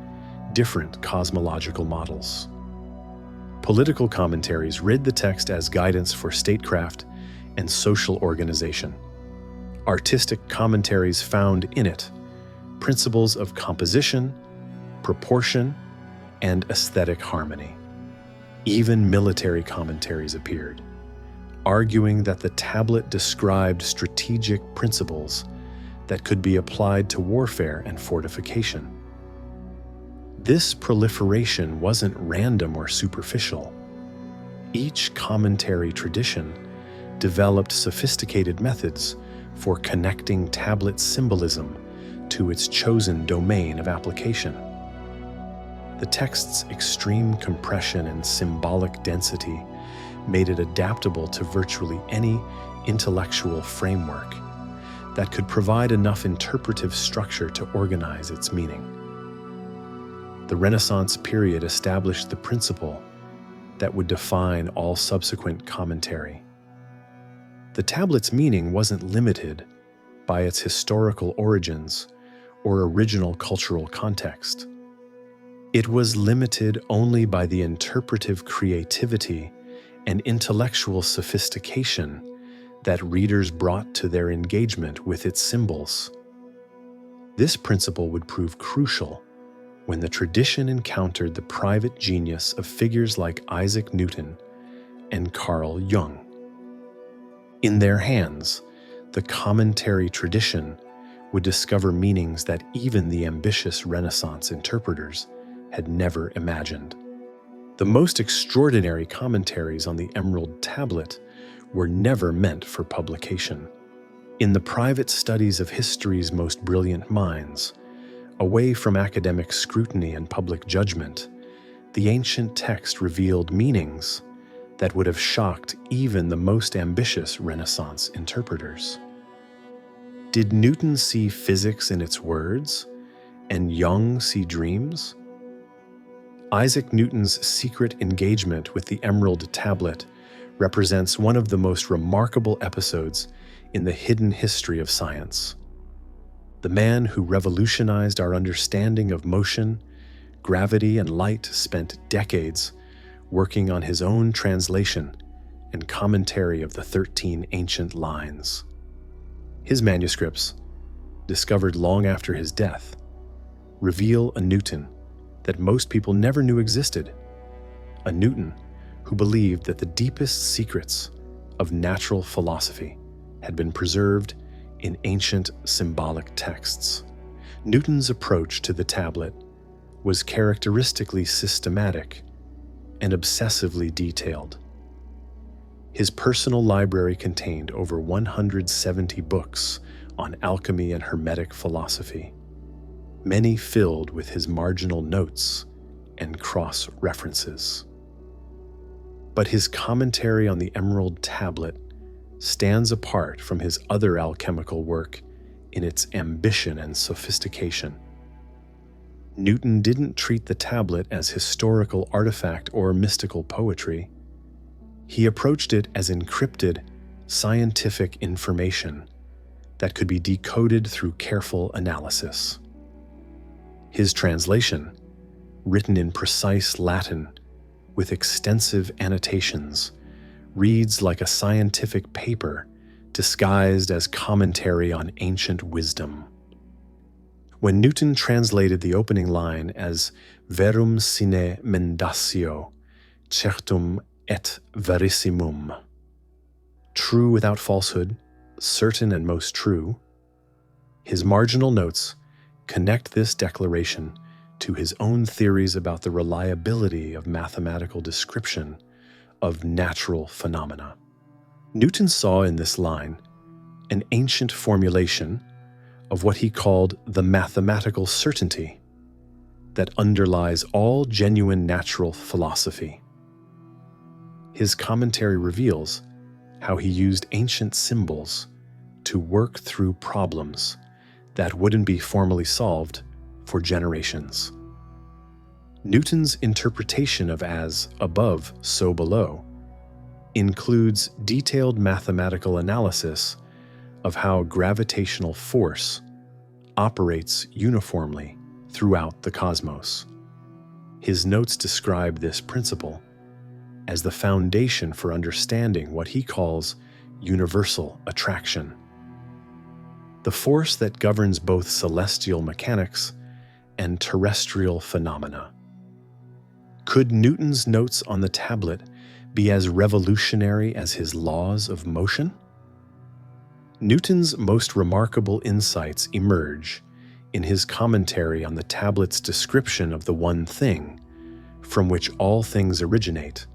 different cosmological models. Political commentaries read the text as guidance for statecraft and social organization. Artistic commentaries found in it principles of composition, proportion, and aesthetic harmony. Even military commentaries appeared, arguing that the tablet described strategic principles that could be applied to warfare and fortification. This proliferation wasn't random or superficial. Each commentary tradition developed sophisticated methods for connecting tablet symbolism to its chosen domain of application. The text's extreme compression and symbolic density made it adaptable to virtually any intellectual framework that could provide enough interpretive structure to organize its meaning. The Renaissance period established the principle that would define all subsequent commentary. The tablet's meaning wasn't limited by its historical origins or original cultural context. It was limited only by the interpretive creativity and intellectual sophistication that readers brought to their engagement with its symbols. This principle would prove crucial when the tradition encountered the private genius of figures like Isaac Newton and Carl Jung. In their hands, the commentary tradition would discover meanings that even the ambitious Renaissance interpreters had never imagined. The most extraordinary commentaries on the Emerald Tablet were never meant for publication. In the private studies of history's most brilliant minds, away from academic scrutiny and public judgment, the ancient text revealed meanings that would have shocked even the most ambitious Renaissance interpreters. Did Newton see physics in its words, and Jung see dreams? Isaac Newton's secret engagement with the Emerald Tablet represents one of the most remarkable episodes in the hidden history of science. The man who revolutionized our understanding of motion, gravity, and light spent decades working on his own translation and commentary of the 13 ancient lines. His manuscripts, discovered long after his death, reveal a Newton that most people never knew existed, a Newton who believed that the deepest secrets of natural philosophy had been preserved in ancient symbolic texts. Newton's approach to the tablet was characteristically systematic and obsessively detailed. His personal library contained over 170 books on alchemy and Hermetic philosophy, many filled with his marginal notes and cross-references. But his commentary on the Emerald Tablet stands apart from his other alchemical work in its ambition and sophistication. Newton didn't treat the tablet as historical artifact or mystical poetry. He approached it as encrypted, scientific information that could be decoded through careful analysis. His translation, written in precise Latin with extensive annotations, reads like a scientific paper disguised as commentary on ancient wisdom. When Newton translated the opening line as verum sine mendatio, certum et verissimum, true without falsehood, certain and most true, his marginal notes connect this declaration to his own theories about the reliability of mathematical description of natural phenomena. Newton saw in this line an ancient formulation of what he called the mathematical certainty that underlies all genuine natural philosophy. His commentary reveals how he used ancient symbols to work through problems that wouldn't be formally solved for generations. Newton's interpretation of as above, so below includes detailed mathematical analysis of how gravitational force operates uniformly throughout the cosmos. His notes describe this principle as the foundation for understanding what he calls universal attraction, the force that governs both celestial mechanics and terrestrial phenomena. Could Newton's notes on the tablet be as revolutionary as his laws of motion? Newton's most remarkable insights emerge in his commentary on the tablet's description of the one thing from which all things originate.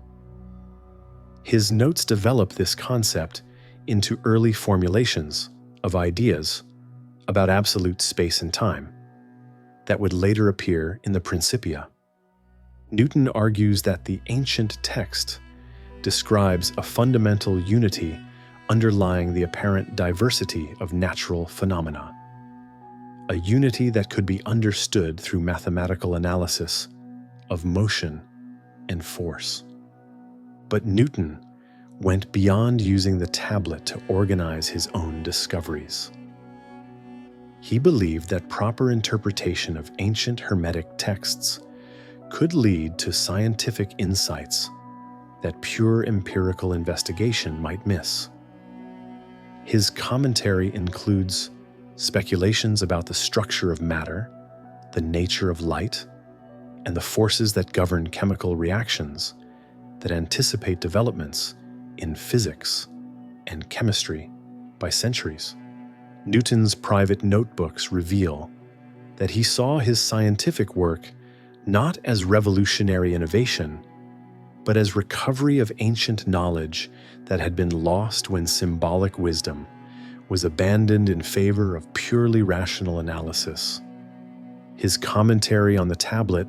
His notes develop this concept into early formulations of ideas about absolute space and time that would later appear in the Principia. Newton argues that the ancient text describes a fundamental unity underlying the apparent diversity of natural phenomena, a unity that could be understood through mathematical analysis of motion and force. But Newton went beyond using the tablet to organize his own discoveries. He believed that proper interpretation of ancient Hermetic texts could lead to scientific insights that pure empirical investigation might miss. His commentary includes speculations about the structure of matter, the nature of light, and the forces that govern chemical reactions that anticipate developments in physics and chemistry by centuries. Newton's private notebooks reveal that he saw his scientific work not as revolutionary innovation, but as recovery of ancient knowledge that had been lost when symbolic wisdom was abandoned in favor of purely rational analysis. His commentary on the tablet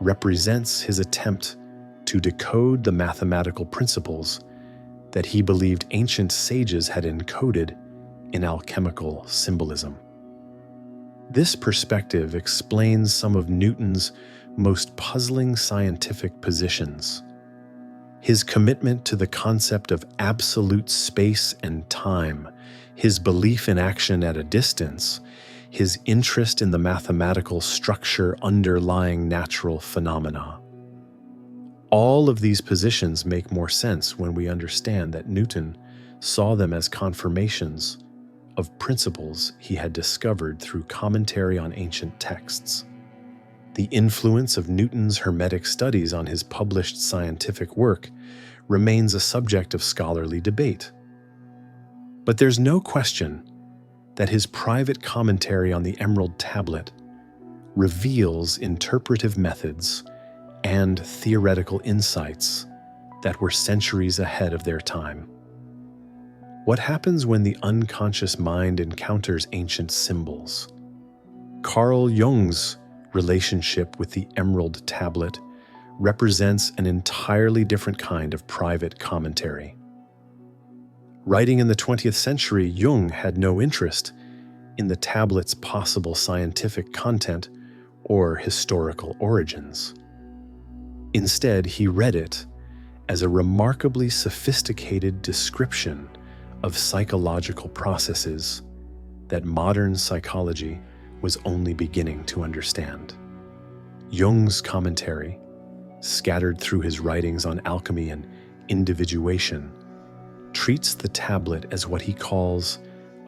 represents his attempt to decode the mathematical principles that he believed ancient sages had encoded in alchemical symbolism. This perspective explains some of Newton's most puzzling scientific positions. His commitment to the concept of absolute space and time, his belief in action at a distance, his interest in the mathematical structure underlying natural phenomena. All of these positions make more sense when we understand that Newton saw them as confirmations of principles he had discovered through commentary on ancient texts. The influence of Newton's Hermetic studies on his published scientific work remains a subject of scholarly debate. But there's no question that his private commentary on the Emerald Tablet reveals interpretive methods and theoretical insights that were centuries ahead of their time. What happens when the unconscious mind encounters ancient symbols? Carl Jung's relationship with the Emerald Tablet represents an entirely different kind of private commentary. Writing in the 20th century, Jung had no interest in the tablet's possible scientific content or historical origins. Instead, he read it as a remarkably sophisticated description of psychological processes that modern psychology was only beginning to understand. Jung's commentary, scattered through his writings on alchemy and individuation, treats the tablet as what he calls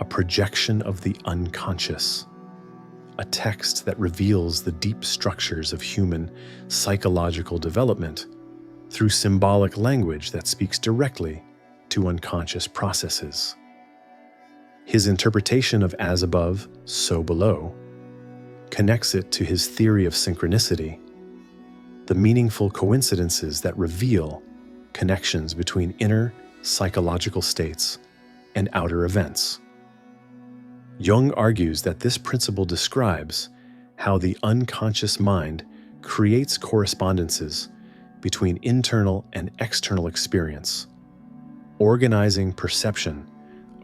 a projection of the unconscious, a text that reveals the deep structures of human psychological development through symbolic language that speaks directly to to unconscious processes. His interpretation of as above, so below connects it to his theory of synchronicity, the meaningful coincidences that reveal connections between inner psychological states and outer events. Jung argues that this principle describes how the unconscious mind creates correspondences between internal and external experience, organizing perception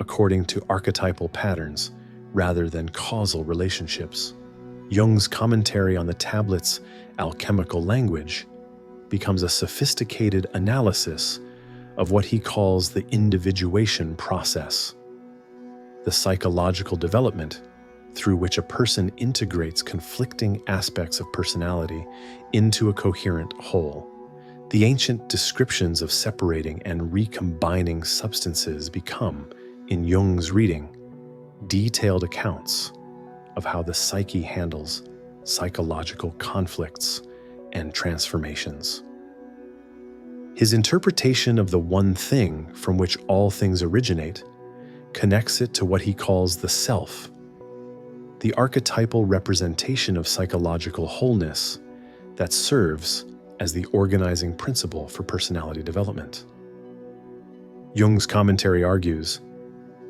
according to archetypal patterns rather than causal relationships. Jung's commentary on the tablet's alchemical language becomes a sophisticated analysis of what he calls the individuation process, the psychological development through which a person integrates conflicting aspects of personality into a coherent whole. The ancient descriptions of separating and recombining substances become, in Jung's reading, detailed accounts of how the psyche handles psychological conflicts and transformations. His interpretation of the one thing from which all things originate connects it to what he calls the self, the archetypal representation of psychological wholeness that serves as the organizing principle for personality development. Jung's commentary argues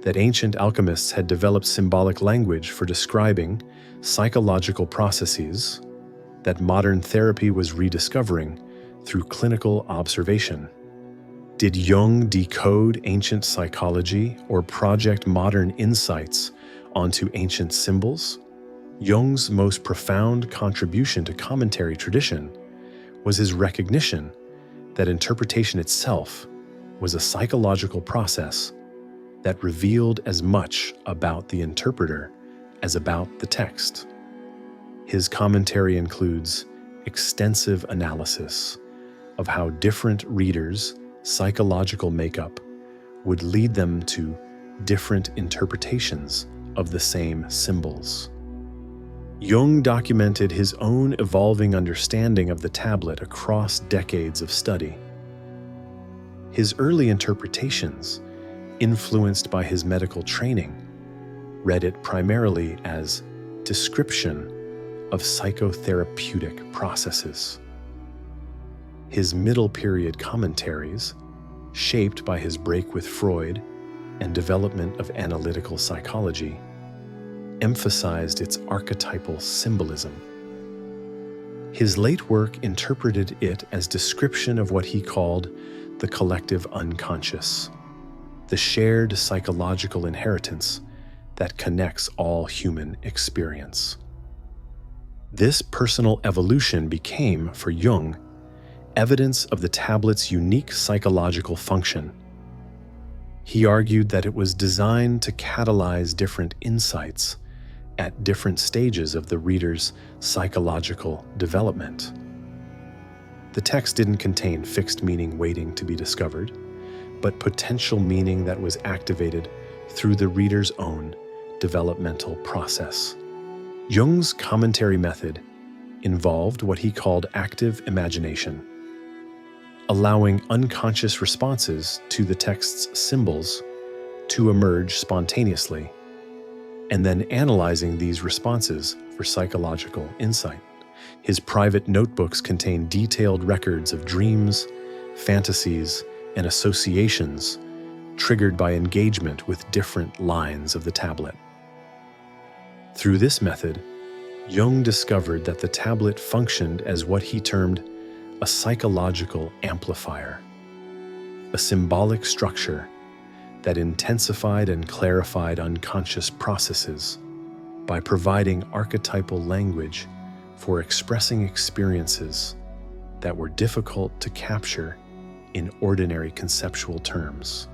that ancient alchemists had developed symbolic language for describing psychological processes that modern therapy was rediscovering through clinical observation. Did Jung decode ancient psychology or project modern insights onto ancient symbols? Jung's most profound contribution to commentary tradition was his recognition that interpretation itself was a psychological process that revealed as much about the interpreter as about the text. His commentary includes extensive analysis of how different readers' psychological makeup would lead them to different interpretations of the same symbols. Jung documented his own evolving understanding of the tablet across decades of study. His early interpretations, influenced by his medical training, read it primarily as description of psychotherapeutic processes. His middle period commentaries, shaped by his break with Freud and development of analytical psychology, emphasized its archetypal symbolism. His late work interpreted it as description of what he called the collective unconscious, the shared psychological inheritance that connects all human experience. This personal evolution became, for Jung, evidence of the tablet's unique psychological function. He argued that it was designed to catalyze different insights at different stages of the reader's psychological development. The text didn't contain fixed meaning waiting to be discovered, but potential meaning that was activated through the reader's own developmental process. Jung's commentary method involved what he called active imagination, allowing unconscious responses to the text's symbols to emerge spontaneously, and then analyzing these responses for psychological insight. His private notebooks contain detailed records of dreams, fantasies, and associations triggered by engagement with different lines of the tablet. Through this method, Jung discovered that the tablet functioned as what he termed a psychological amplifier, a symbolic structure that intensified and clarified unconscious processes by providing archetypal language for expressing experiences that were difficult to capture in ordinary conceptual terms.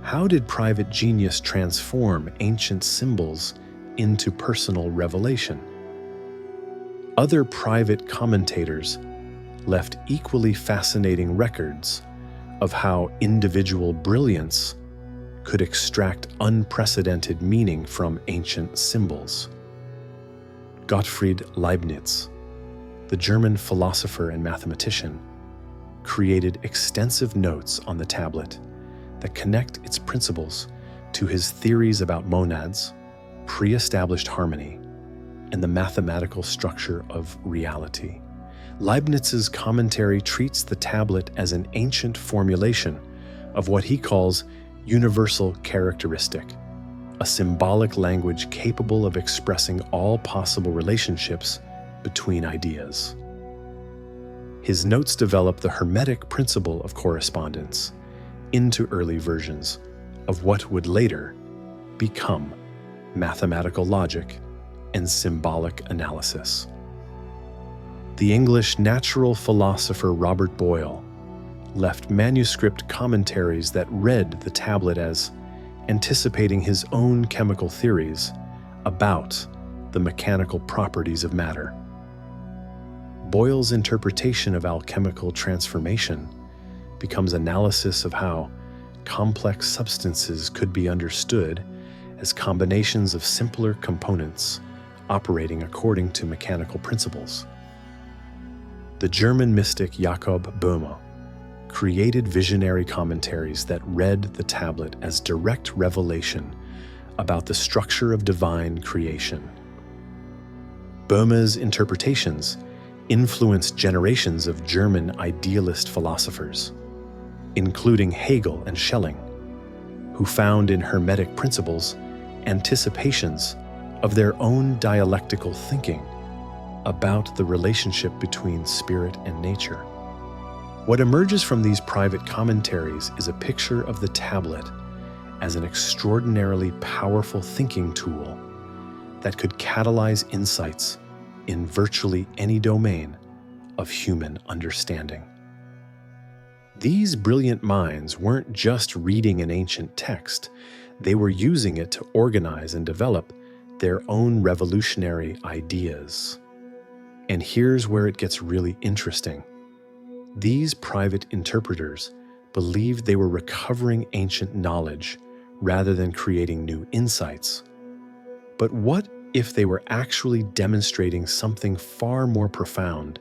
How did private genius transform ancient symbols into personal revelation? Other private commentators left equally fascinating records of how individual brilliance could extract unprecedented meaning from ancient symbols. Gottfried Leibniz, the German philosopher and mathematician, created extensive notes on the tablet that connect its principles to his theories about monads, pre-established harmony, and the mathematical structure of reality. Leibniz's commentary treats the tablet as an ancient formulation of what he calls universal characteristic, a symbolic language capable of expressing all possible relationships between ideas. His notes develop the Hermetic principle of correspondence into early versions of what would later become mathematical logic and symbolic analysis. The English natural philosopher Robert Boyle left manuscript commentaries that read the tablet as anticipating his own chemical theories about the mechanical properties of matter. Boyle's interpretation of alchemical transformation becomes analysis of how complex substances could be understood as combinations of simpler components operating according to mechanical principles. The German mystic Jakob Böhme created visionary commentaries that read the tablet as direct revelation about the structure of divine creation. Böhme's interpretations influenced generations of German idealist philosophers, including Hegel and Schelling, who found in Hermetic principles anticipations of their own dialectical thinking about the relationship between spirit and nature. What emerges from these private commentaries is a picture of the tablet as an extraordinarily powerful thinking tool that could catalyze insights in virtually any domain of human understanding. These brilliant minds weren't just reading an ancient text, they were using it to organize and develop their own revolutionary ideas. And here's where it gets really interesting. These private interpreters believed they were recovering ancient knowledge rather than creating new insights. But what if they were actually demonstrating something far more profound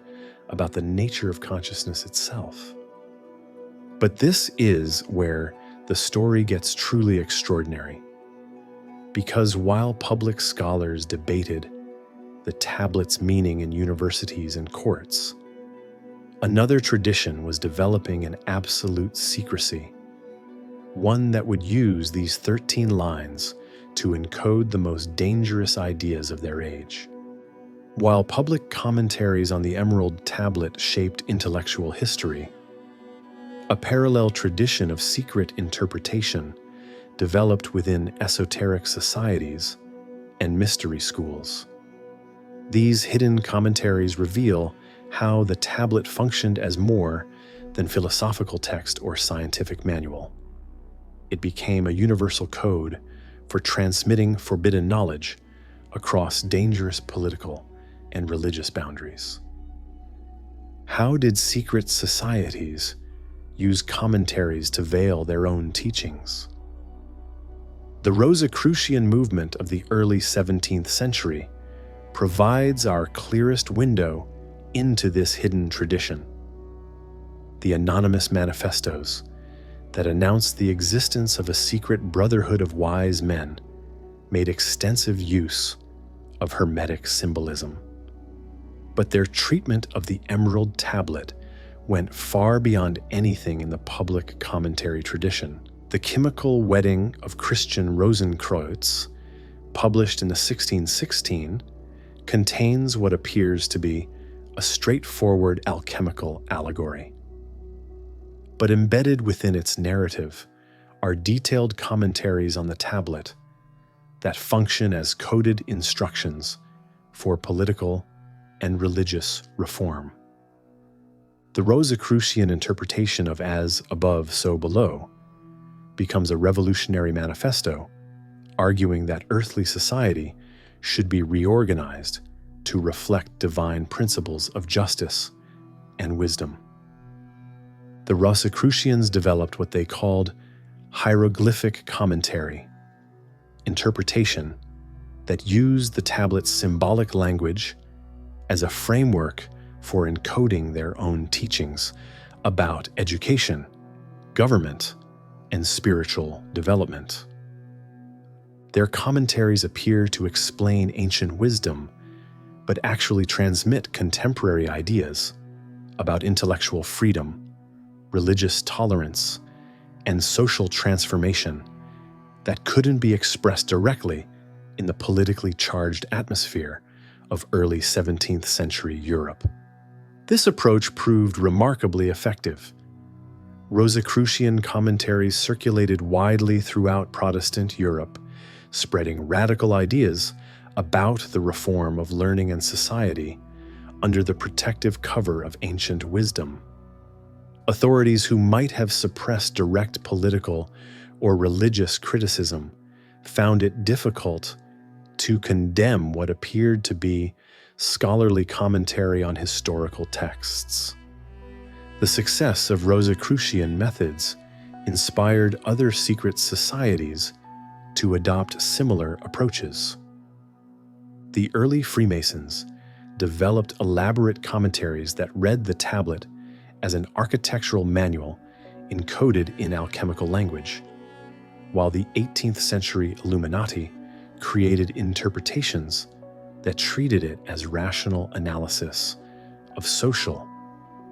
about the nature of consciousness itself? But this is where the story gets truly extraordinary. Because while public scholars debated the tablet's meaning in universities and courts, another tradition was developing an absolute secrecy, one that would use these 13 lines to encode the most dangerous ideas of their age. While public commentaries on the Emerald Tablet shaped intellectual history, a parallel tradition of secret interpretation developed within esoteric societies and mystery schools. These hidden commentaries reveal how the tablet functioned as more than philosophical text or scientific manual. It became a universal code for transmitting forbidden knowledge across dangerous political and religious boundaries. How did secret societies use commentaries to veil their own teachings? The Rosicrucian movement of the early 17th century provides our clearest window into this hidden tradition. The anonymous manifestos that announced the existence of a secret brotherhood of wise men made extensive use of Hermetic symbolism. But their treatment of the Emerald Tablet went far beyond anything in the public commentary tradition. The Chemical Wedding of Christian Rosenkreuz, published in 1616, contains what appears to be a straightforward alchemical allegory. But embedded within its narrative are detailed commentaries on the tablet that function as coded instructions for political and religious reform. The Rosicrucian interpretation of as above, so below becomes a revolutionary manifesto arguing that earthly society should be reorganized to reflect divine principles of justice and wisdom. The Rosicrucians developed what they called hieroglyphic commentary, interpretation that used the tablet's symbolic language as a framework for encoding their own teachings about education, government, and spiritual development. Their commentaries appear to explain ancient wisdom, but actually transmit contemporary ideas about intellectual freedom, religious tolerance, and social transformation that couldn't be expressed directly in the politically charged atmosphere of early 17th century Europe. This approach proved remarkably effective. Rosicrucian commentaries circulated widely throughout Protestant Europe, spreading radical ideas about the reform of learning and society under the protective cover of ancient wisdom. Authorities who might have suppressed direct political or religious criticism found it difficult to condemn what appeared to be scholarly commentary on historical texts. The success of Rosicrucian methods inspired other secret societies to adopt similar approaches. The early Freemasons developed elaborate commentaries that read the tablet as an architectural manual encoded in alchemical language, while the 18th century Illuminati created interpretations that treated it as rational analysis of social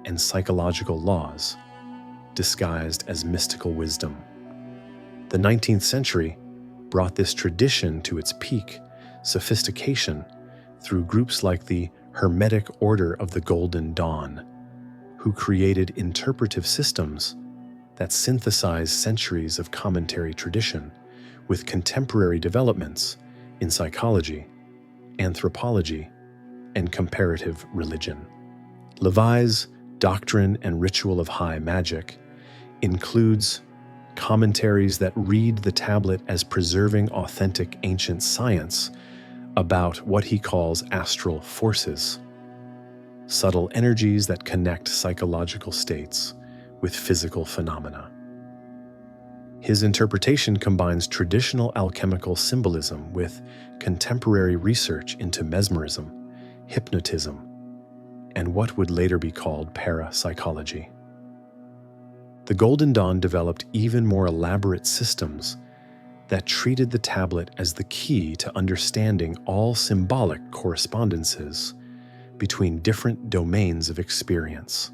and psychological laws, disguised as mystical wisdom. The 19th century brought this tradition to its peak sophistication through groups like the Hermetic Order of the Golden Dawn, who created interpretive systems that synthesize centuries of commentary tradition with contemporary developments in psychology, anthropology, and comparative religion. Levi's Doctrine and Ritual of High Magic includes commentaries that read the tablet as preserving authentic ancient science about what he calls astral forces, subtle energies that connect psychological states with physical phenomena. His interpretation combines traditional alchemical symbolism with contemporary research into mesmerism, hypnotism, and what would later be called parapsychology. The Golden Dawn developed even more elaborate systems that treated the tablet as the key to understanding all symbolic correspondences between different domains of experience.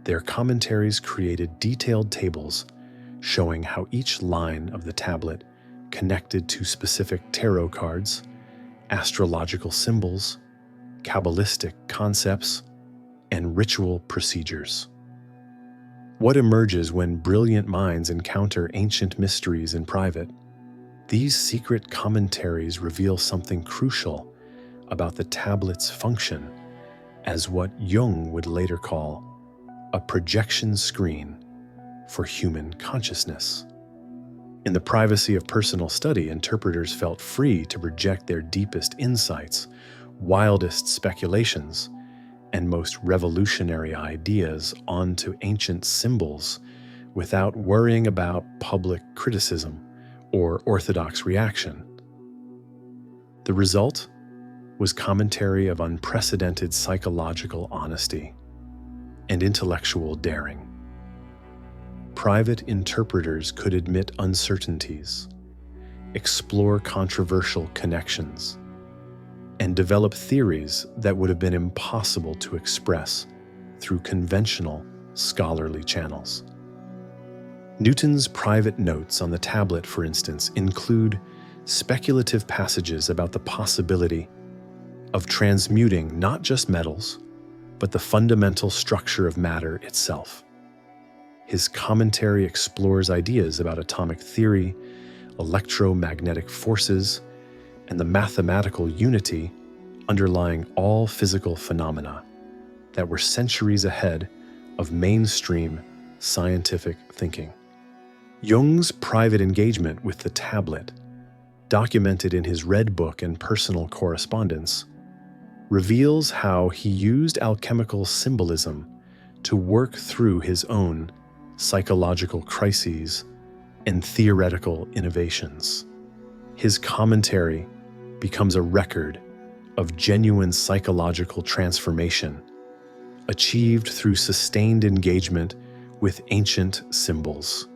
Their commentaries created detailed tables showing how each line of the tablet connected to specific tarot cards, astrological symbols, Kabbalistic concepts, and ritual procedures. What emerges when brilliant minds encounter ancient mysteries in private? These secret commentaries reveal something crucial about the tablet's function as what Jung would later call a projection screen for human consciousness. In the privacy of personal study, interpreters felt free to project their deepest insights, wildest speculations, and most revolutionary ideas onto ancient symbols without worrying about public criticism or orthodox reaction. The result was commentary of unprecedented psychological honesty and intellectual daring. Private interpreters could admit uncertainties, explore controversial connections, and develop theories that would have been impossible to express through conventional scholarly channels. Newton's private notes on the tablet, for instance, include speculative passages about the possibility of transmuting not just metals, but the fundamental structure of matter itself. His commentary explores ideas about atomic theory, electromagnetic forces, and the mathematical unity underlying all physical phenomena that were centuries ahead of mainstream scientific thinking. Jung's private engagement with the tablet, documented in his Red Book and personal correspondence, reveals how he used alchemical symbolism to work through his own psychological crises and theoretical innovations. His commentary becomes a record of genuine psychological transformation, achieved through sustained engagement with ancient symbols.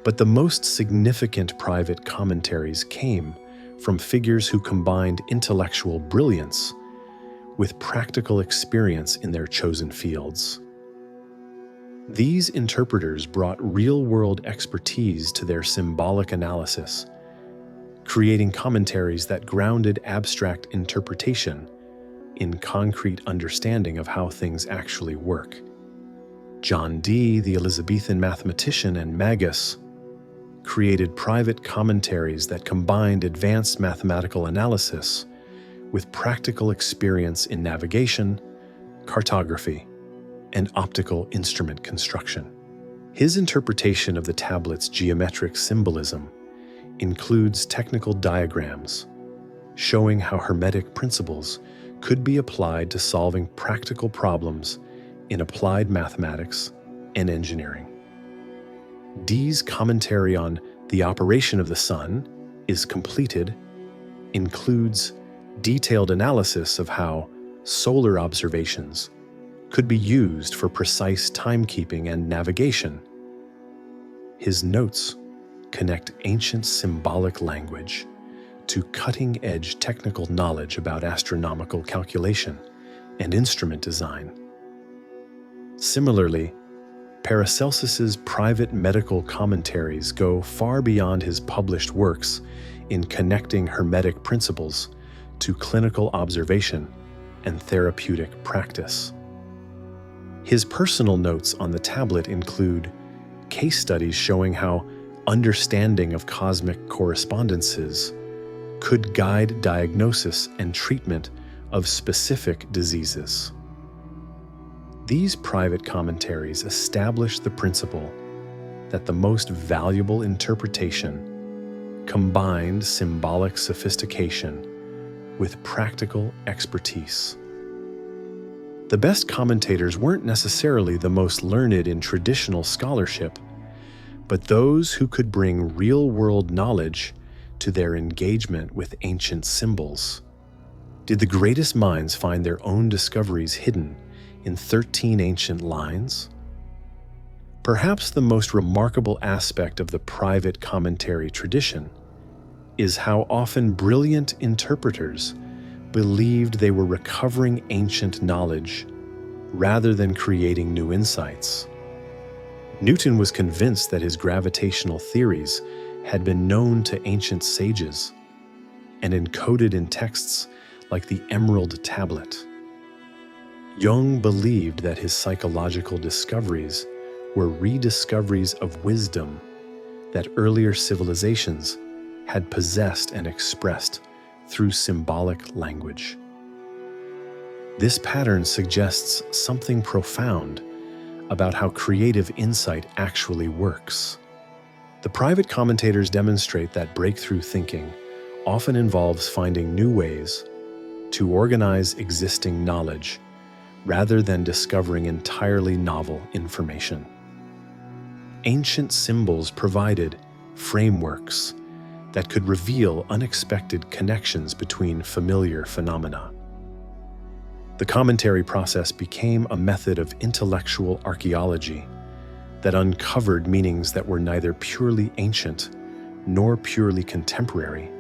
But the most significant private commentaries came from figures who combined intellectual brilliance with practical experience in their chosen fields. These interpreters brought real-world expertise to their symbolic analysis, creating commentaries that grounded abstract interpretation in concrete understanding of how things actually work. John Dee, the Elizabethan mathematician and magus, created private commentaries that combined advanced mathematical analysis with practical experience in navigation, cartography, and optical instrument construction. His interpretation of the tablet's geometric symbolism includes technical diagrams showing how Hermetic principles could be applied to solving practical problems in applied mathematics and engineering. Dee's commentary on the operation of the sun is completed, includes detailed analysis of how solar observations could be used for precise timekeeping and navigation. His notes connect ancient symbolic language to cutting-edge technical knowledge about astronomical calculation and instrument design. Similarly, Paracelsus's private medical commentaries go far beyond his published works in connecting Hermetic principles to clinical observation and therapeutic practice. His personal notes on the tablet include case studies showing how understanding of cosmic correspondences could guide diagnosis and treatment of specific diseases. These private commentaries establish the principle that the most valuable interpretation combined symbolic sophistication with practical expertise. The best commentators weren't necessarily the most learned in traditional scholarship, but those who could bring real-world knowledge to their engagement with ancient symbols. Did the greatest minds find their own discoveries hidden in 13 ancient lines? Perhaps the most remarkable aspect of the private commentary tradition is how often brilliant interpreters believed they were recovering ancient knowledge rather than creating new insights. Newton was convinced that his gravitational theories had been known to ancient sages and encoded in texts like the Emerald Tablet. Jung believed that his psychological discoveries were rediscoveries of wisdom that earlier civilizations had possessed and expressed through symbolic language. This pattern suggests something profound about how creative insight actually works. The private commentators demonstrate that breakthrough thinking often involves finding new ways to organize existing knowledge rather than discovering entirely novel information. Ancient symbols provided frameworks that could reveal unexpected connections between familiar phenomena. The commentary process became a method of intellectual archaeology that uncovered meanings that were neither purely ancient nor purely contemporary,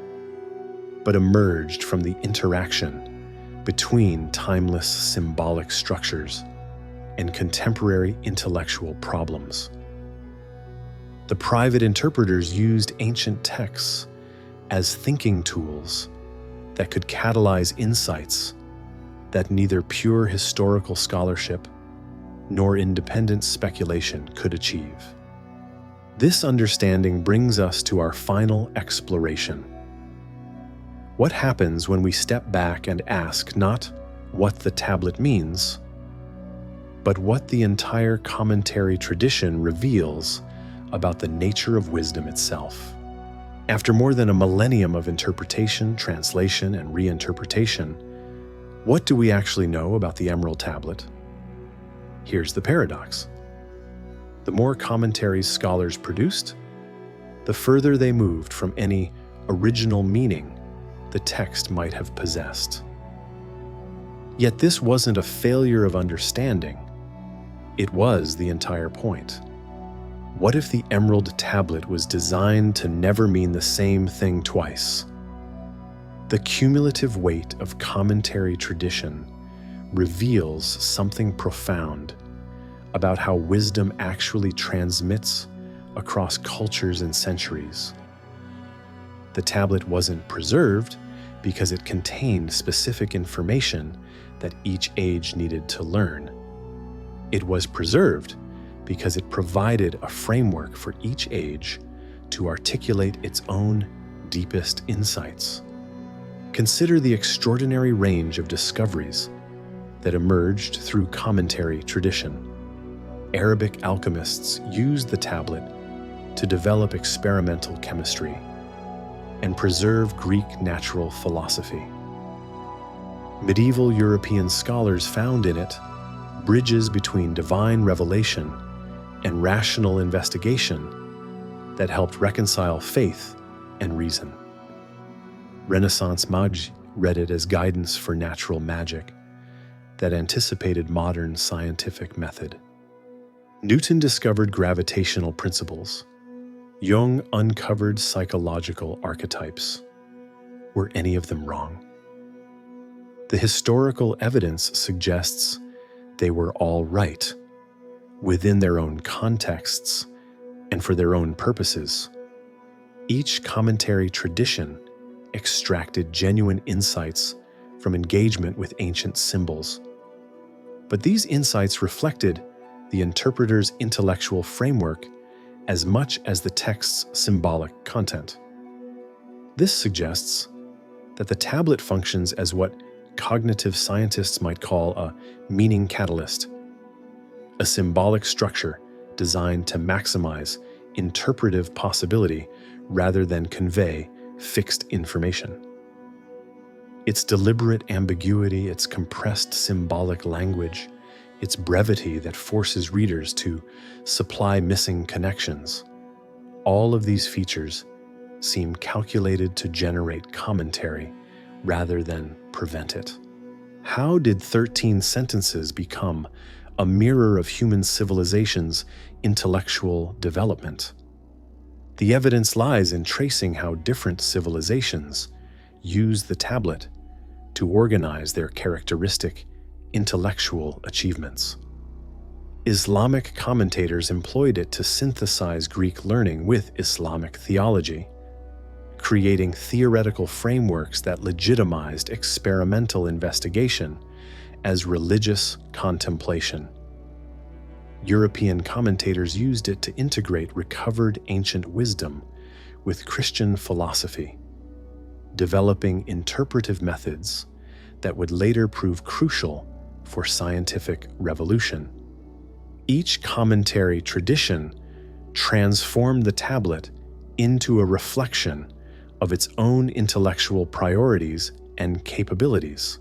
but emerged from the interaction between timeless symbolic structures and contemporary intellectual problems. The private interpreters used ancient texts as thinking tools that could catalyze insights that neither pure historical scholarship nor independent speculation could achieve. This understanding brings us to our final exploration. What happens when we step back and ask not what the tablet means, but what the entire commentary tradition reveals about the nature of wisdom itself? After more than a millennium of interpretation, translation, and reinterpretation, what do we actually know about the Emerald Tablet? Here's the paradox. The more commentaries scholars produced, the further they moved from any original meaning the text might have possessed. Yet this wasn't a failure of understanding. It was the entire point. What if the emerald tablet was designed to never mean the same thing twice? The cumulative weight of commentary tradition reveals something profound about how wisdom actually transmits across cultures and centuries. The tablet wasn't preserved because it contained specific information that each age needed to learn. It was preserved because it provided a framework for each age to articulate its own deepest insights. Consider the extraordinary range of discoveries that emerged through commentary tradition. Arabic alchemists used the tablet to develop experimental chemistry and preserve Greek natural philosophy. Medieval European scholars found in it bridges between divine revelation and rational investigation that helped reconcile faith and reason. Renaissance magi read it as guidance for natural magic that anticipated modern scientific method. Newton discovered gravitational principles. Jung uncovered psychological archetypes. Were any of them wrong? The historical evidence suggests they were all right, within their own contexts and for their own purposes. Each commentary tradition extracted genuine insights from engagement with ancient symbols. But these insights reflected the interpreter's intellectual framework as much as the text's symbolic content. This suggests that the tablet functions as what cognitive scientists might call a meaning catalyst, a symbolic structure designed to maximize interpretive possibility rather than convey fixed information. Its deliberate ambiguity, its compressed symbolic language, its brevity that forces readers to supply missing connections, all of these features seem calculated to generate commentary rather than prevent it. How did 13 sentences become a mirror of human civilization's intellectual development? The evidence lies in tracing how different civilizations use the tablet to organize their characteristic intellectual achievements. Islamic commentators employed it to synthesize Greek learning with Islamic theology, creating theoretical frameworks that legitimized experimental investigation as religious contemplation. European commentators used it to integrate recovered ancient wisdom with Christian philosophy, developing interpretive methods that would later prove crucial for scientific revolution. Each commentary tradition transformed the tablet into a reflection of its own intellectual priorities and capabilities.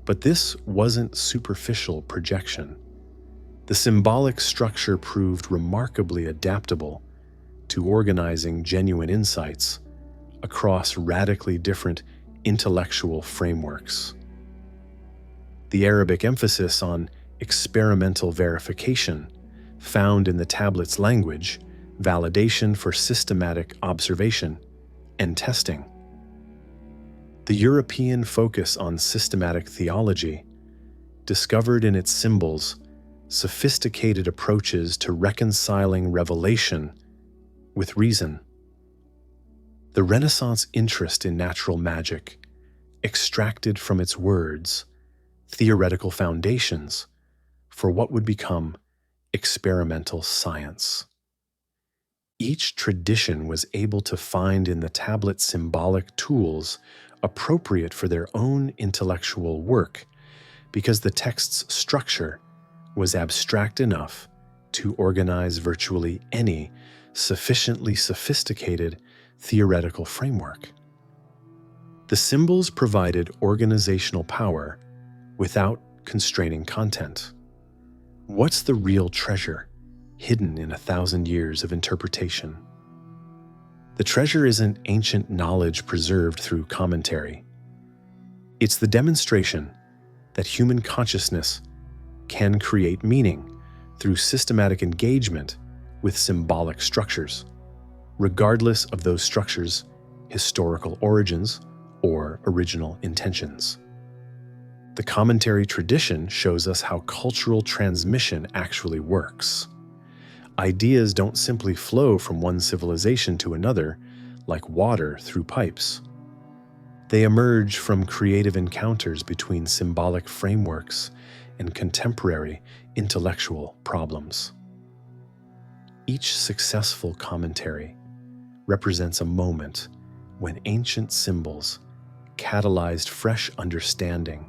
But this wasn't superficial projection. The symbolic structure proved remarkably adaptable to organizing genuine insights across radically different intellectual frameworks. The Arabic emphasis on experimental verification found in the tablet's language validation for systematic observation and testing. The European focus on systematic theology discovered in its symbols sophisticated approaches to reconciling revelation with reason. The Renaissance interest in natural magic extracted from its words theoretical foundations for what would become experimental science. Each tradition was able to find in the tablet symbolic tools appropriate for their own intellectual work because the text's structure was abstract enough to organize virtually any sufficiently sophisticated theoretical framework. The symbols provided organizational power without constraining content. What's the real treasure hidden in 1,000 years of interpretation? The treasure isn't ancient knowledge preserved through commentary. It's the demonstration that human consciousness can create meaning through systematic engagement with symbolic structures, regardless of those structures' historical origins or original intentions. The commentary tradition shows us how cultural transmission actually works. Ideas don't simply flow from one civilization to another like water through pipes. They emerge from creative encounters between symbolic frameworks and contemporary intellectual problems. Each successful commentary represents a moment when ancient symbols catalyzed fresh understanding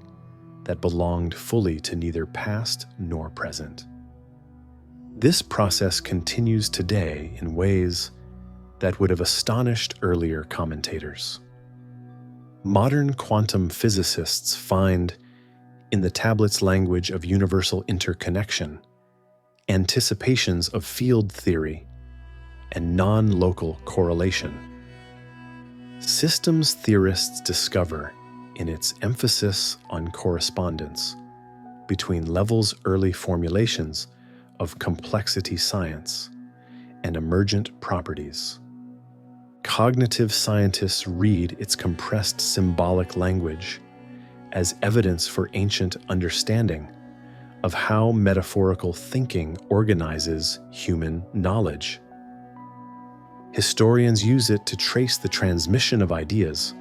that belonged fully to neither past nor present. This process continues today in ways that would have astonished earlier commentators. Modern quantum physicists find, in the tablet's language of universal interconnection, anticipations of field theory and non-local correlation. Systems theorists discover, in its emphasis on correspondence between Level's early formulations of complexity science and emergent properties. Cognitive scientists read its compressed symbolic language as evidence for ancient understanding of how metaphorical thinking organizes human knowledge. Historians use it to trace the transmission of ideas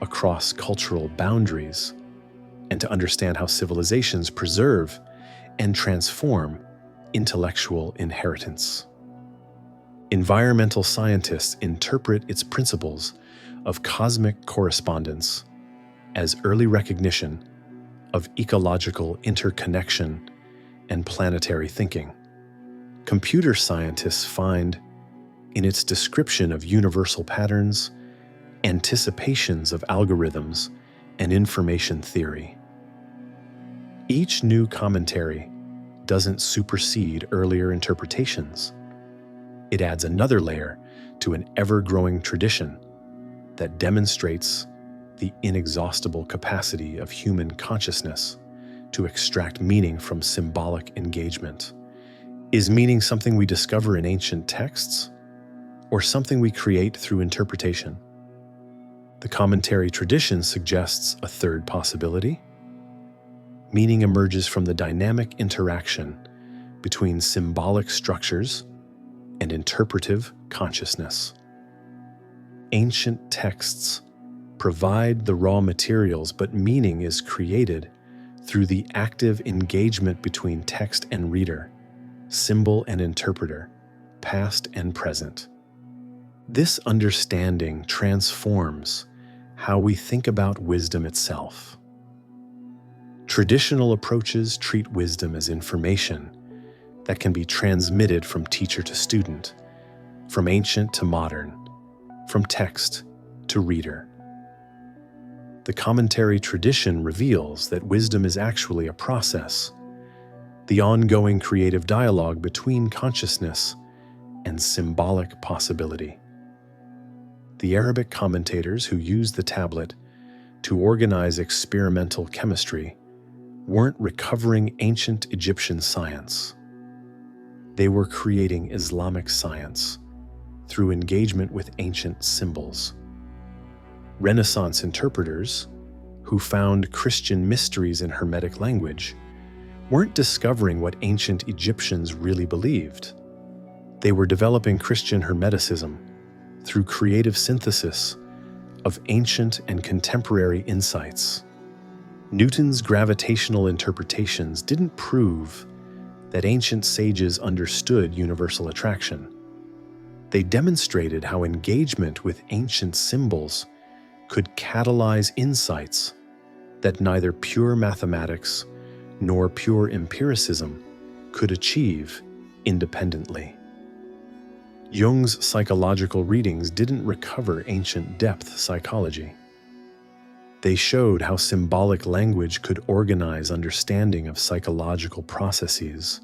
across cultural boundaries and to understand how civilizations preserve and transform intellectual inheritance. Environmental scientists interpret its principles of cosmic correspondence as early recognition of ecological interconnection and planetary thinking. Computer scientists find, in its description of universal patterns, anticipations of algorithms and information theory. Each new commentary doesn't supersede earlier interpretations. It adds another layer to an ever-growing tradition that demonstrates the inexhaustible capacity of human consciousness to extract meaning from symbolic engagement. Is meaning something we discover in ancient texts, or something we create through interpretation? The commentary tradition suggests a third possibility. Meaning emerges from the dynamic interaction between symbolic structures and interpretive consciousness. Ancient texts provide the raw materials, but meaning is created through the active engagement between text and reader, symbol and interpreter, past and present. This understanding transforms how we think about wisdom itself. Traditional approaches treat wisdom as information that can be transmitted from teacher to student, from ancient to modern, from text to reader. The commentary tradition reveals that wisdom is actually a process, the ongoing creative dialogue between consciousness and symbolic possibility. The Arabic commentators who used the tablet to organize experimental chemistry weren't recovering ancient Egyptian science. They were creating Islamic science through engagement with ancient symbols. Renaissance interpreters, who found Christian mysteries in Hermetic language, weren't discovering what ancient Egyptians really believed. They were developing Christian Hermeticism through creative synthesis of ancient and contemporary insights. Newton's gravitational interpretations didn't prove that ancient sages understood universal attraction. They demonstrated how engagement with ancient symbols could catalyze insights that neither pure mathematics nor pure empiricism could achieve independently. Jung's psychological readings didn't recover ancient depth psychology. They showed how symbolic language could organize understanding of psychological processes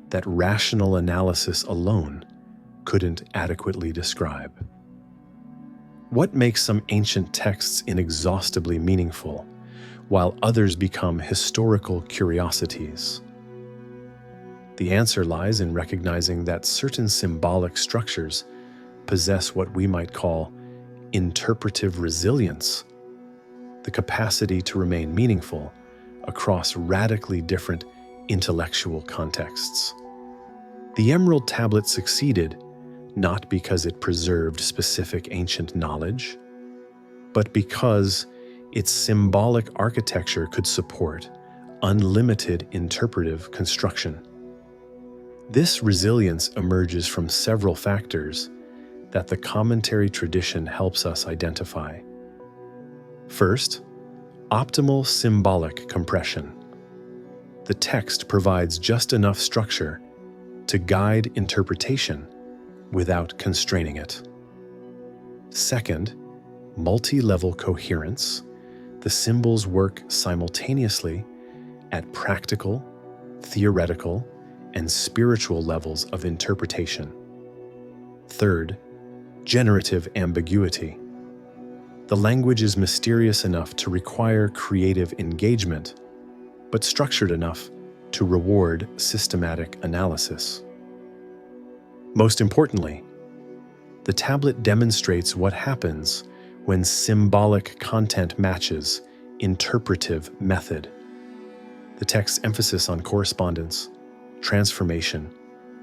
that rational analysis alone couldn't adequately describe. What makes some ancient texts inexhaustibly meaningful, while others become historical curiosities? The answer lies in recognizing that certain symbolic structures possess what we might call interpretive resilience, the capacity to remain meaningful across radically different intellectual contexts. The Emerald Tablet succeeded not because it preserved specific ancient knowledge, but because its symbolic architecture could support unlimited interpretive construction. This resilience emerges from several factors that the commentary tradition helps us identify. First, optimal symbolic compression. The text provides just enough structure to guide interpretation without constraining it. Second, multi-level coherence. The symbols work simultaneously at practical, theoretical, and spiritual levels of interpretation. Third, generative ambiguity. The language is mysterious enough to require creative engagement, but structured enough to reward systematic analysis. Most importantly, the tablet demonstrates what happens when symbolic content matches interpretive method. The text's emphasis on correspondence, transformation,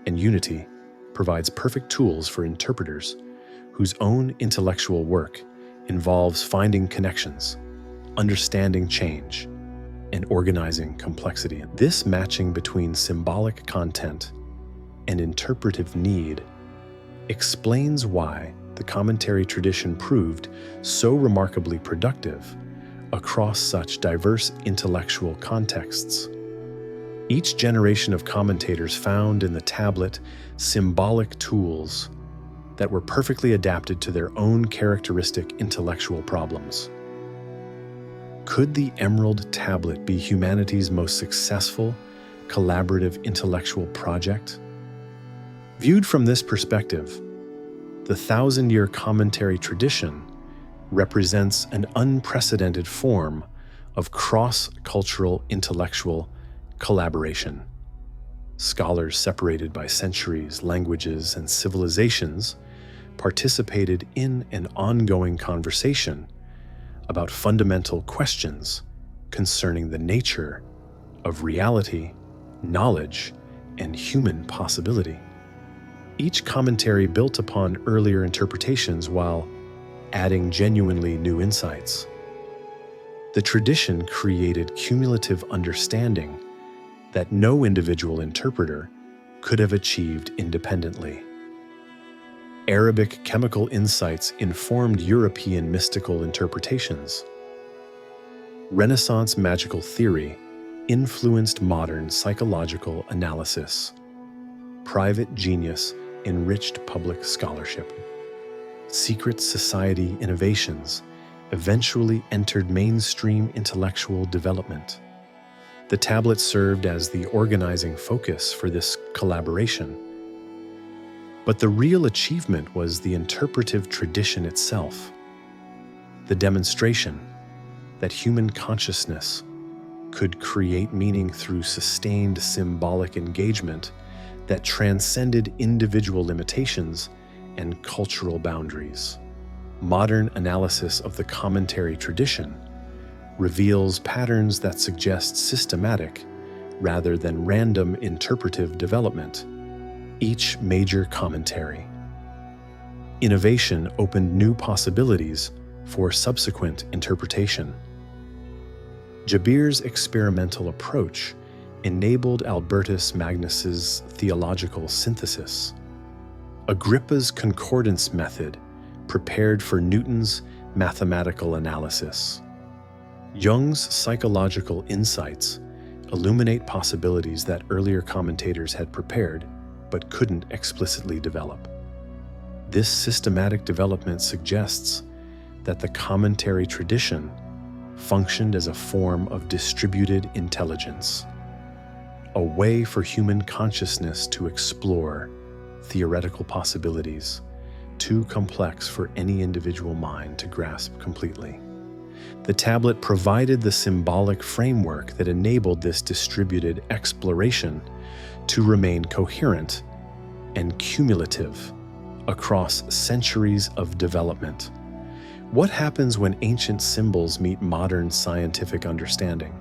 and unity provides perfect tools for interpreters whose own intellectual work involves finding connections, understanding change, and organizing complexity. This matching between symbolic content and interpretive need explains why the commentary tradition proved so remarkably productive across such diverse intellectual contexts. Each generation of commentators found in the tablet symbolic tools that were perfectly adapted to their own characteristic intellectual problems. Could the Emerald Tablet be humanity's most successful collaborative intellectual project? Viewed from this perspective, the 1,000-year commentary tradition represents an unprecedented form of cross-cultural intellectual collaboration. Scholars separated by centuries, languages, and civilizations participated in an ongoing conversation about fundamental questions concerning the nature of reality, knowledge, and human possibility. Each commentary built upon earlier interpretations while adding genuinely new insights. The tradition created cumulative understanding that no individual interpreter could have achieved independently. Arabic chemical insights informed European mystical interpretations. Renaissance magical theory influenced modern psychological analysis. Private genius enriched public scholarship. Secret society innovations eventually entered mainstream intellectual development. The tablet served as the organizing focus for this collaboration. But the real achievement was the interpretive tradition itself, the demonstration that human consciousness could create meaning through sustained symbolic engagement that transcended individual limitations and cultural boundaries. Modern analysis of the commentary tradition reveals patterns that suggest systematic rather than random interpretive development. Each major commentary innovation opened new possibilities for subsequent interpretation. Jabir's experimental approach enabled Albertus Magnus's theological synthesis. Agrippa's concordance method prepared for Newton's mathematical analysis. Jung's psychological insights illuminate possibilities that earlier commentators had prepared but couldn't explicitly develop. This systematic development suggests that the commentary tradition functioned as a form of distributed intelligence, a way for human consciousness to explore theoretical possibilities too complex for any individual mind to grasp completely. The tablet provided the symbolic framework that enabled this distributed exploration to remain coherent and cumulative across centuries of development. What happens when ancient symbols meet modern scientific understanding?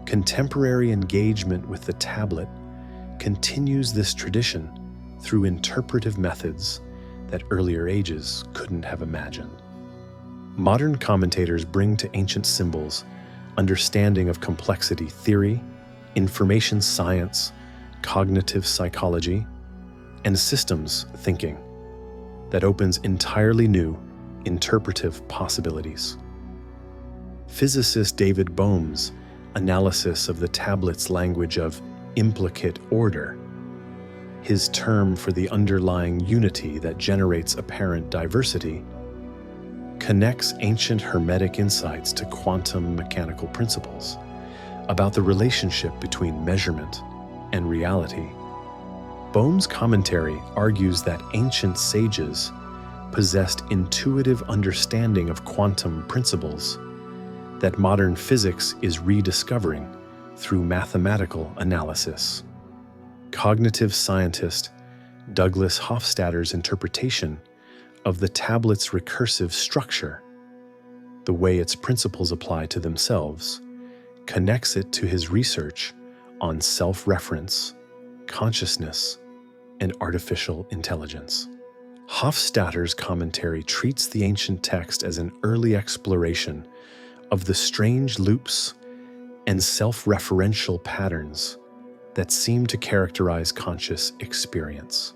Contemporary engagement with the tablet continues this tradition through interpretive methods that earlier ages couldn't have imagined. Modern commentators bring to ancient symbols understanding of complexity theory, information science, cognitive psychology, and systems thinking that opens entirely new interpretive possibilities. Physicist David Bohme's analysis of the tablet's language of implicate order, his term for the underlying unity that generates apparent diversity, connects ancient Hermetic insights to quantum mechanical principles about the relationship between measurement and reality. Bohme's commentary argues that ancient sages possessed intuitive understanding of quantum principles that modern physics is rediscovering through mathematical analysis. Cognitive scientist Douglas Hofstadter's interpretation of the tablet's recursive structure, the way its principles apply to themselves, connects it to his research on self-reference, consciousness, and artificial intelligence. Hofstadter's commentary treats the ancient text as an early exploration of the strange loops and self-referential patterns that seem to characterize conscious experience.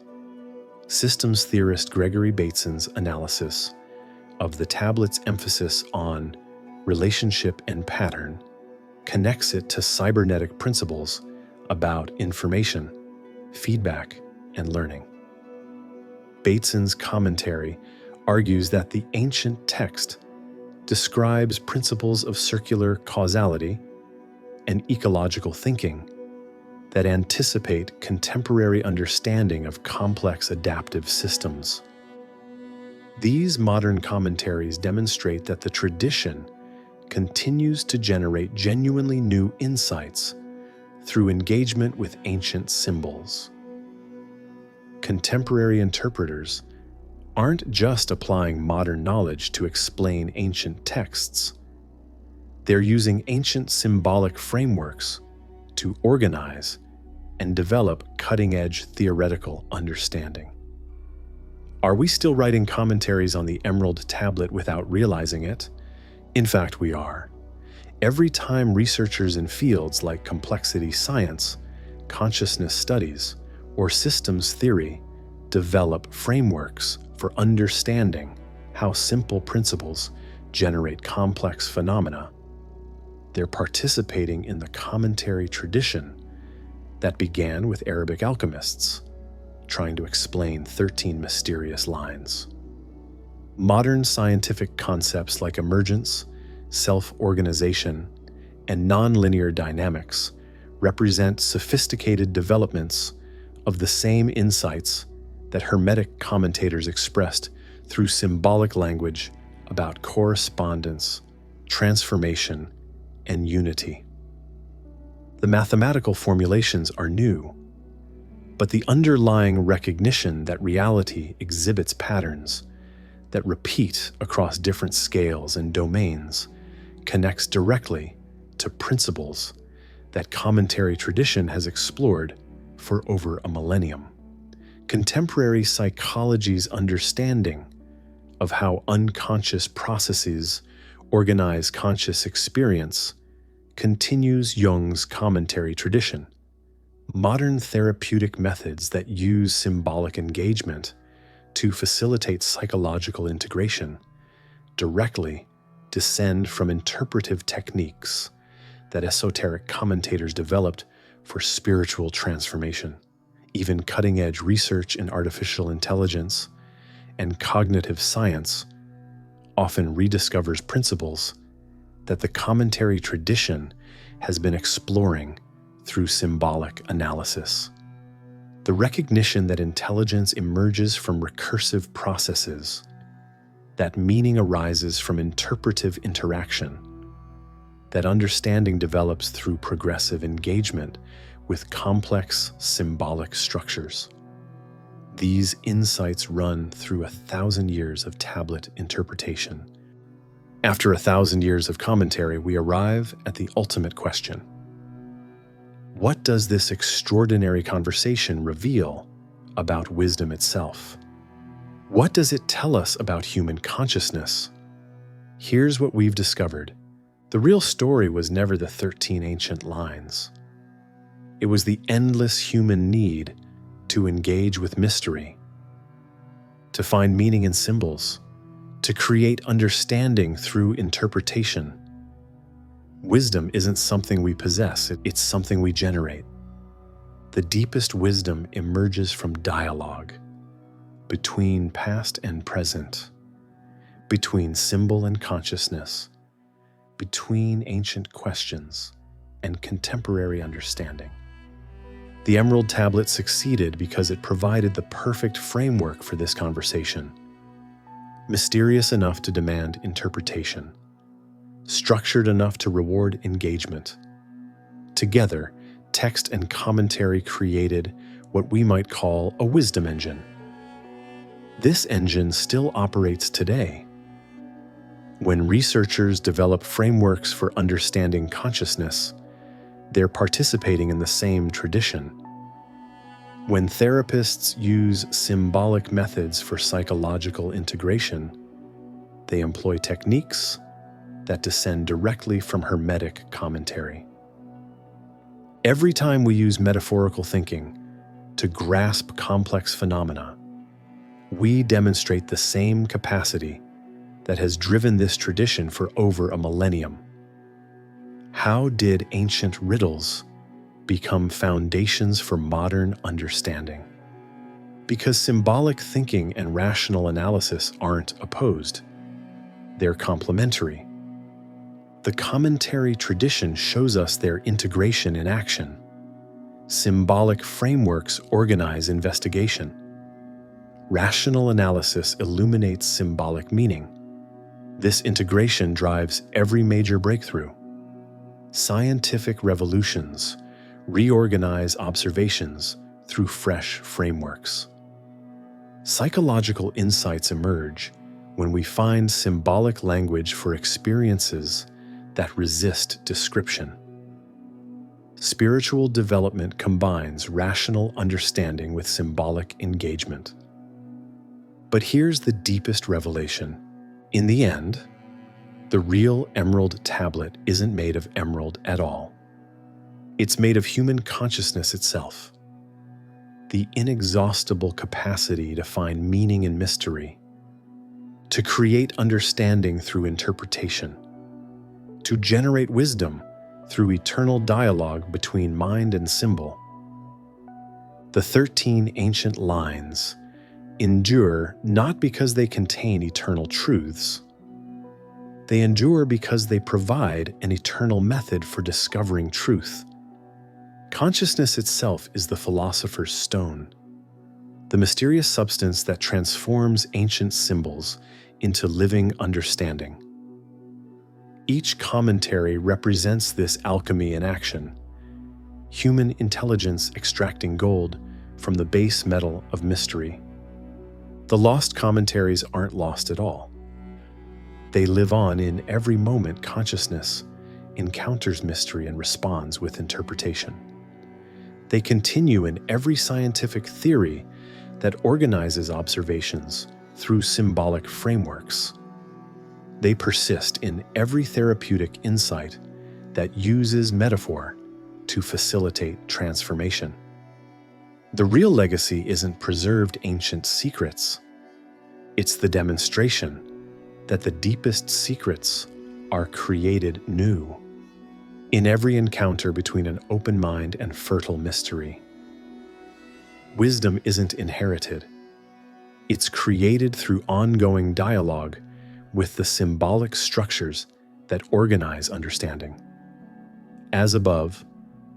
Systems theorist Gregory Bateson's analysis of the tablet's emphasis on relationship and pattern connects it to cybernetic principles about information, feedback, and learning. Bateson's commentary argues that the ancient text describes principles of circular causality and ecological thinking that anticipate contemporary understanding of complex adaptive systems. These modern commentaries demonstrate that the tradition continues to generate genuinely new insights through engagement with ancient symbols. Contemporary interpreters aren't just applying modern knowledge to explain ancient texts. They're using ancient symbolic frameworks to organize and develop cutting-edge theoretical understanding. Are we still writing commentaries on the Emerald Tablet without realizing it? In fact, we are. Every time researchers in fields like complexity science, consciousness studies, or systems theory develop frameworks for understanding how simple principles generate complex phenomena, they're participating in the commentary tradition that began with Arabic alchemists trying to explain 13 mysterious lines. Modern scientific concepts like emergence, self-organization, and nonlinear dynamics represent sophisticated developments of the same insights that Hermetic commentators expressed through symbolic language about correspondence, transformation, and unity. The mathematical formulations are new, but the underlying recognition that reality exhibits patterns that repeat across different scales and domains connects directly to principles that commentary tradition has explored for over a millennium. Contemporary psychology's understanding of how unconscious processes organize conscious experience continues Jung's commentary tradition. Modern therapeutic methods that use symbolic engagement to facilitate psychological integration directly descend from interpretive techniques that esoteric commentators developed for spiritual transformation. Even cutting-edge research in artificial intelligence and cognitive science often rediscovers principles that the commentary tradition has been exploring through symbolic analysis. The recognition that intelligence emerges from recursive processes, that meaning arises from interpretive interaction, that understanding develops through progressive engagement with complex symbolic structures. These insights run through 1,000 years of tablet interpretation. After 1,000 years of commentary, we arrive at the ultimate question. What does this extraordinary conversation reveal about wisdom itself? What does it tell us about human consciousness? Here's what we've discovered. The real story was never the 13 ancient lines. It was the endless human need to engage with mystery, to find meaning in symbols, to create understanding through interpretation. Wisdom isn't something we possess, it's something we generate. The deepest wisdom emerges from dialogue, between past and present, between symbol and consciousness, between ancient questions and contemporary understanding. The Emerald Tablet succeeded because it provided the perfect framework for this conversation, mysterious enough to demand interpretation, structured enough to reward engagement. Together, text and commentary created what we might call a wisdom engine. This engine still operates today. When researchers develop frameworks for understanding consciousness, they're participating in the same tradition. When therapists use symbolic methods for psychological integration, they employ techniques that descend directly from Hermetic commentary. Every time we use metaphorical thinking to grasp complex phenomena, we demonstrate the same capacity that has driven this tradition for over a millennium. How did ancient riddles become foundations for modern understanding? Because symbolic thinking and rational analysis aren't opposed. They're complementary. The commentary tradition shows us their integration in action. Symbolic frameworks organize investigation. Rational analysis illuminates symbolic meaning. This integration drives every major breakthrough. Scientific revolutions reorganize observations through fresh frameworks. Psychological insights emerge when we find symbolic language for experiences that resist description. Spiritual development combines rational understanding with symbolic engagement. But here's the deepest revelation. In the end, the real Emerald Tablet isn't made of emerald at all. It's made of human consciousness itself. The inexhaustible capacity to find meaning in mystery, to create understanding through interpretation, to generate wisdom through eternal dialogue between mind and symbol. The 13 ancient lines endure not because they contain eternal truths. They endure because they provide an eternal method for discovering truth. Consciousness itself is the philosopher's stone, the mysterious substance that transforms ancient symbols into living understanding. Each commentary represents this alchemy in action, human intelligence extracting gold from the base metal of mystery. The lost commentaries aren't lost at all. They live on in every moment consciousness encounters mystery and responds with interpretation. They continue in every scientific theory that organizes observations through symbolic frameworks. They persist in every therapeutic insight that uses metaphor to facilitate transformation. The real legacy isn't preserved ancient secrets. It's the demonstration that the deepest secrets are created new in every encounter between an open mind and fertile mystery. Wisdom isn't inherited. It's created through ongoing dialogue with the symbolic structures that organize understanding. As above,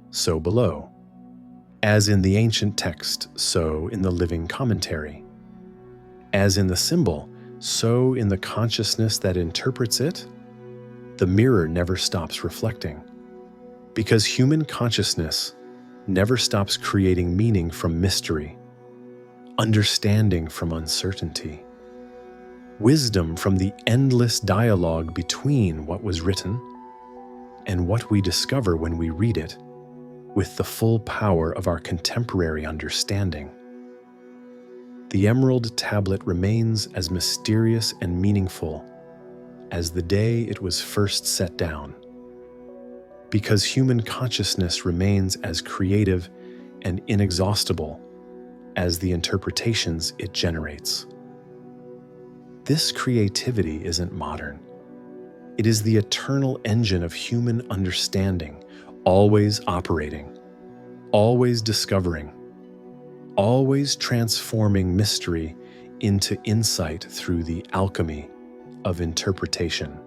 so below. As in the ancient text, so in the living commentary. As in the symbol, so in the consciousness that interprets it. The mirror never stops reflecting, because human consciousness never stops creating meaning from mystery, understanding from uncertainty, wisdom from the endless dialogue between what was written and what we discover when we read it with the full power of our contemporary understanding. The emerald tablet remains as mysterious and meaningful as the day it was first set down, because human consciousness remains as creative and inexhaustible as the interpretations it generates. This creativity isn't modern. It is the eternal engine of human understanding, always operating, always discovering, always transforming mystery into insight through the alchemy of interpretation.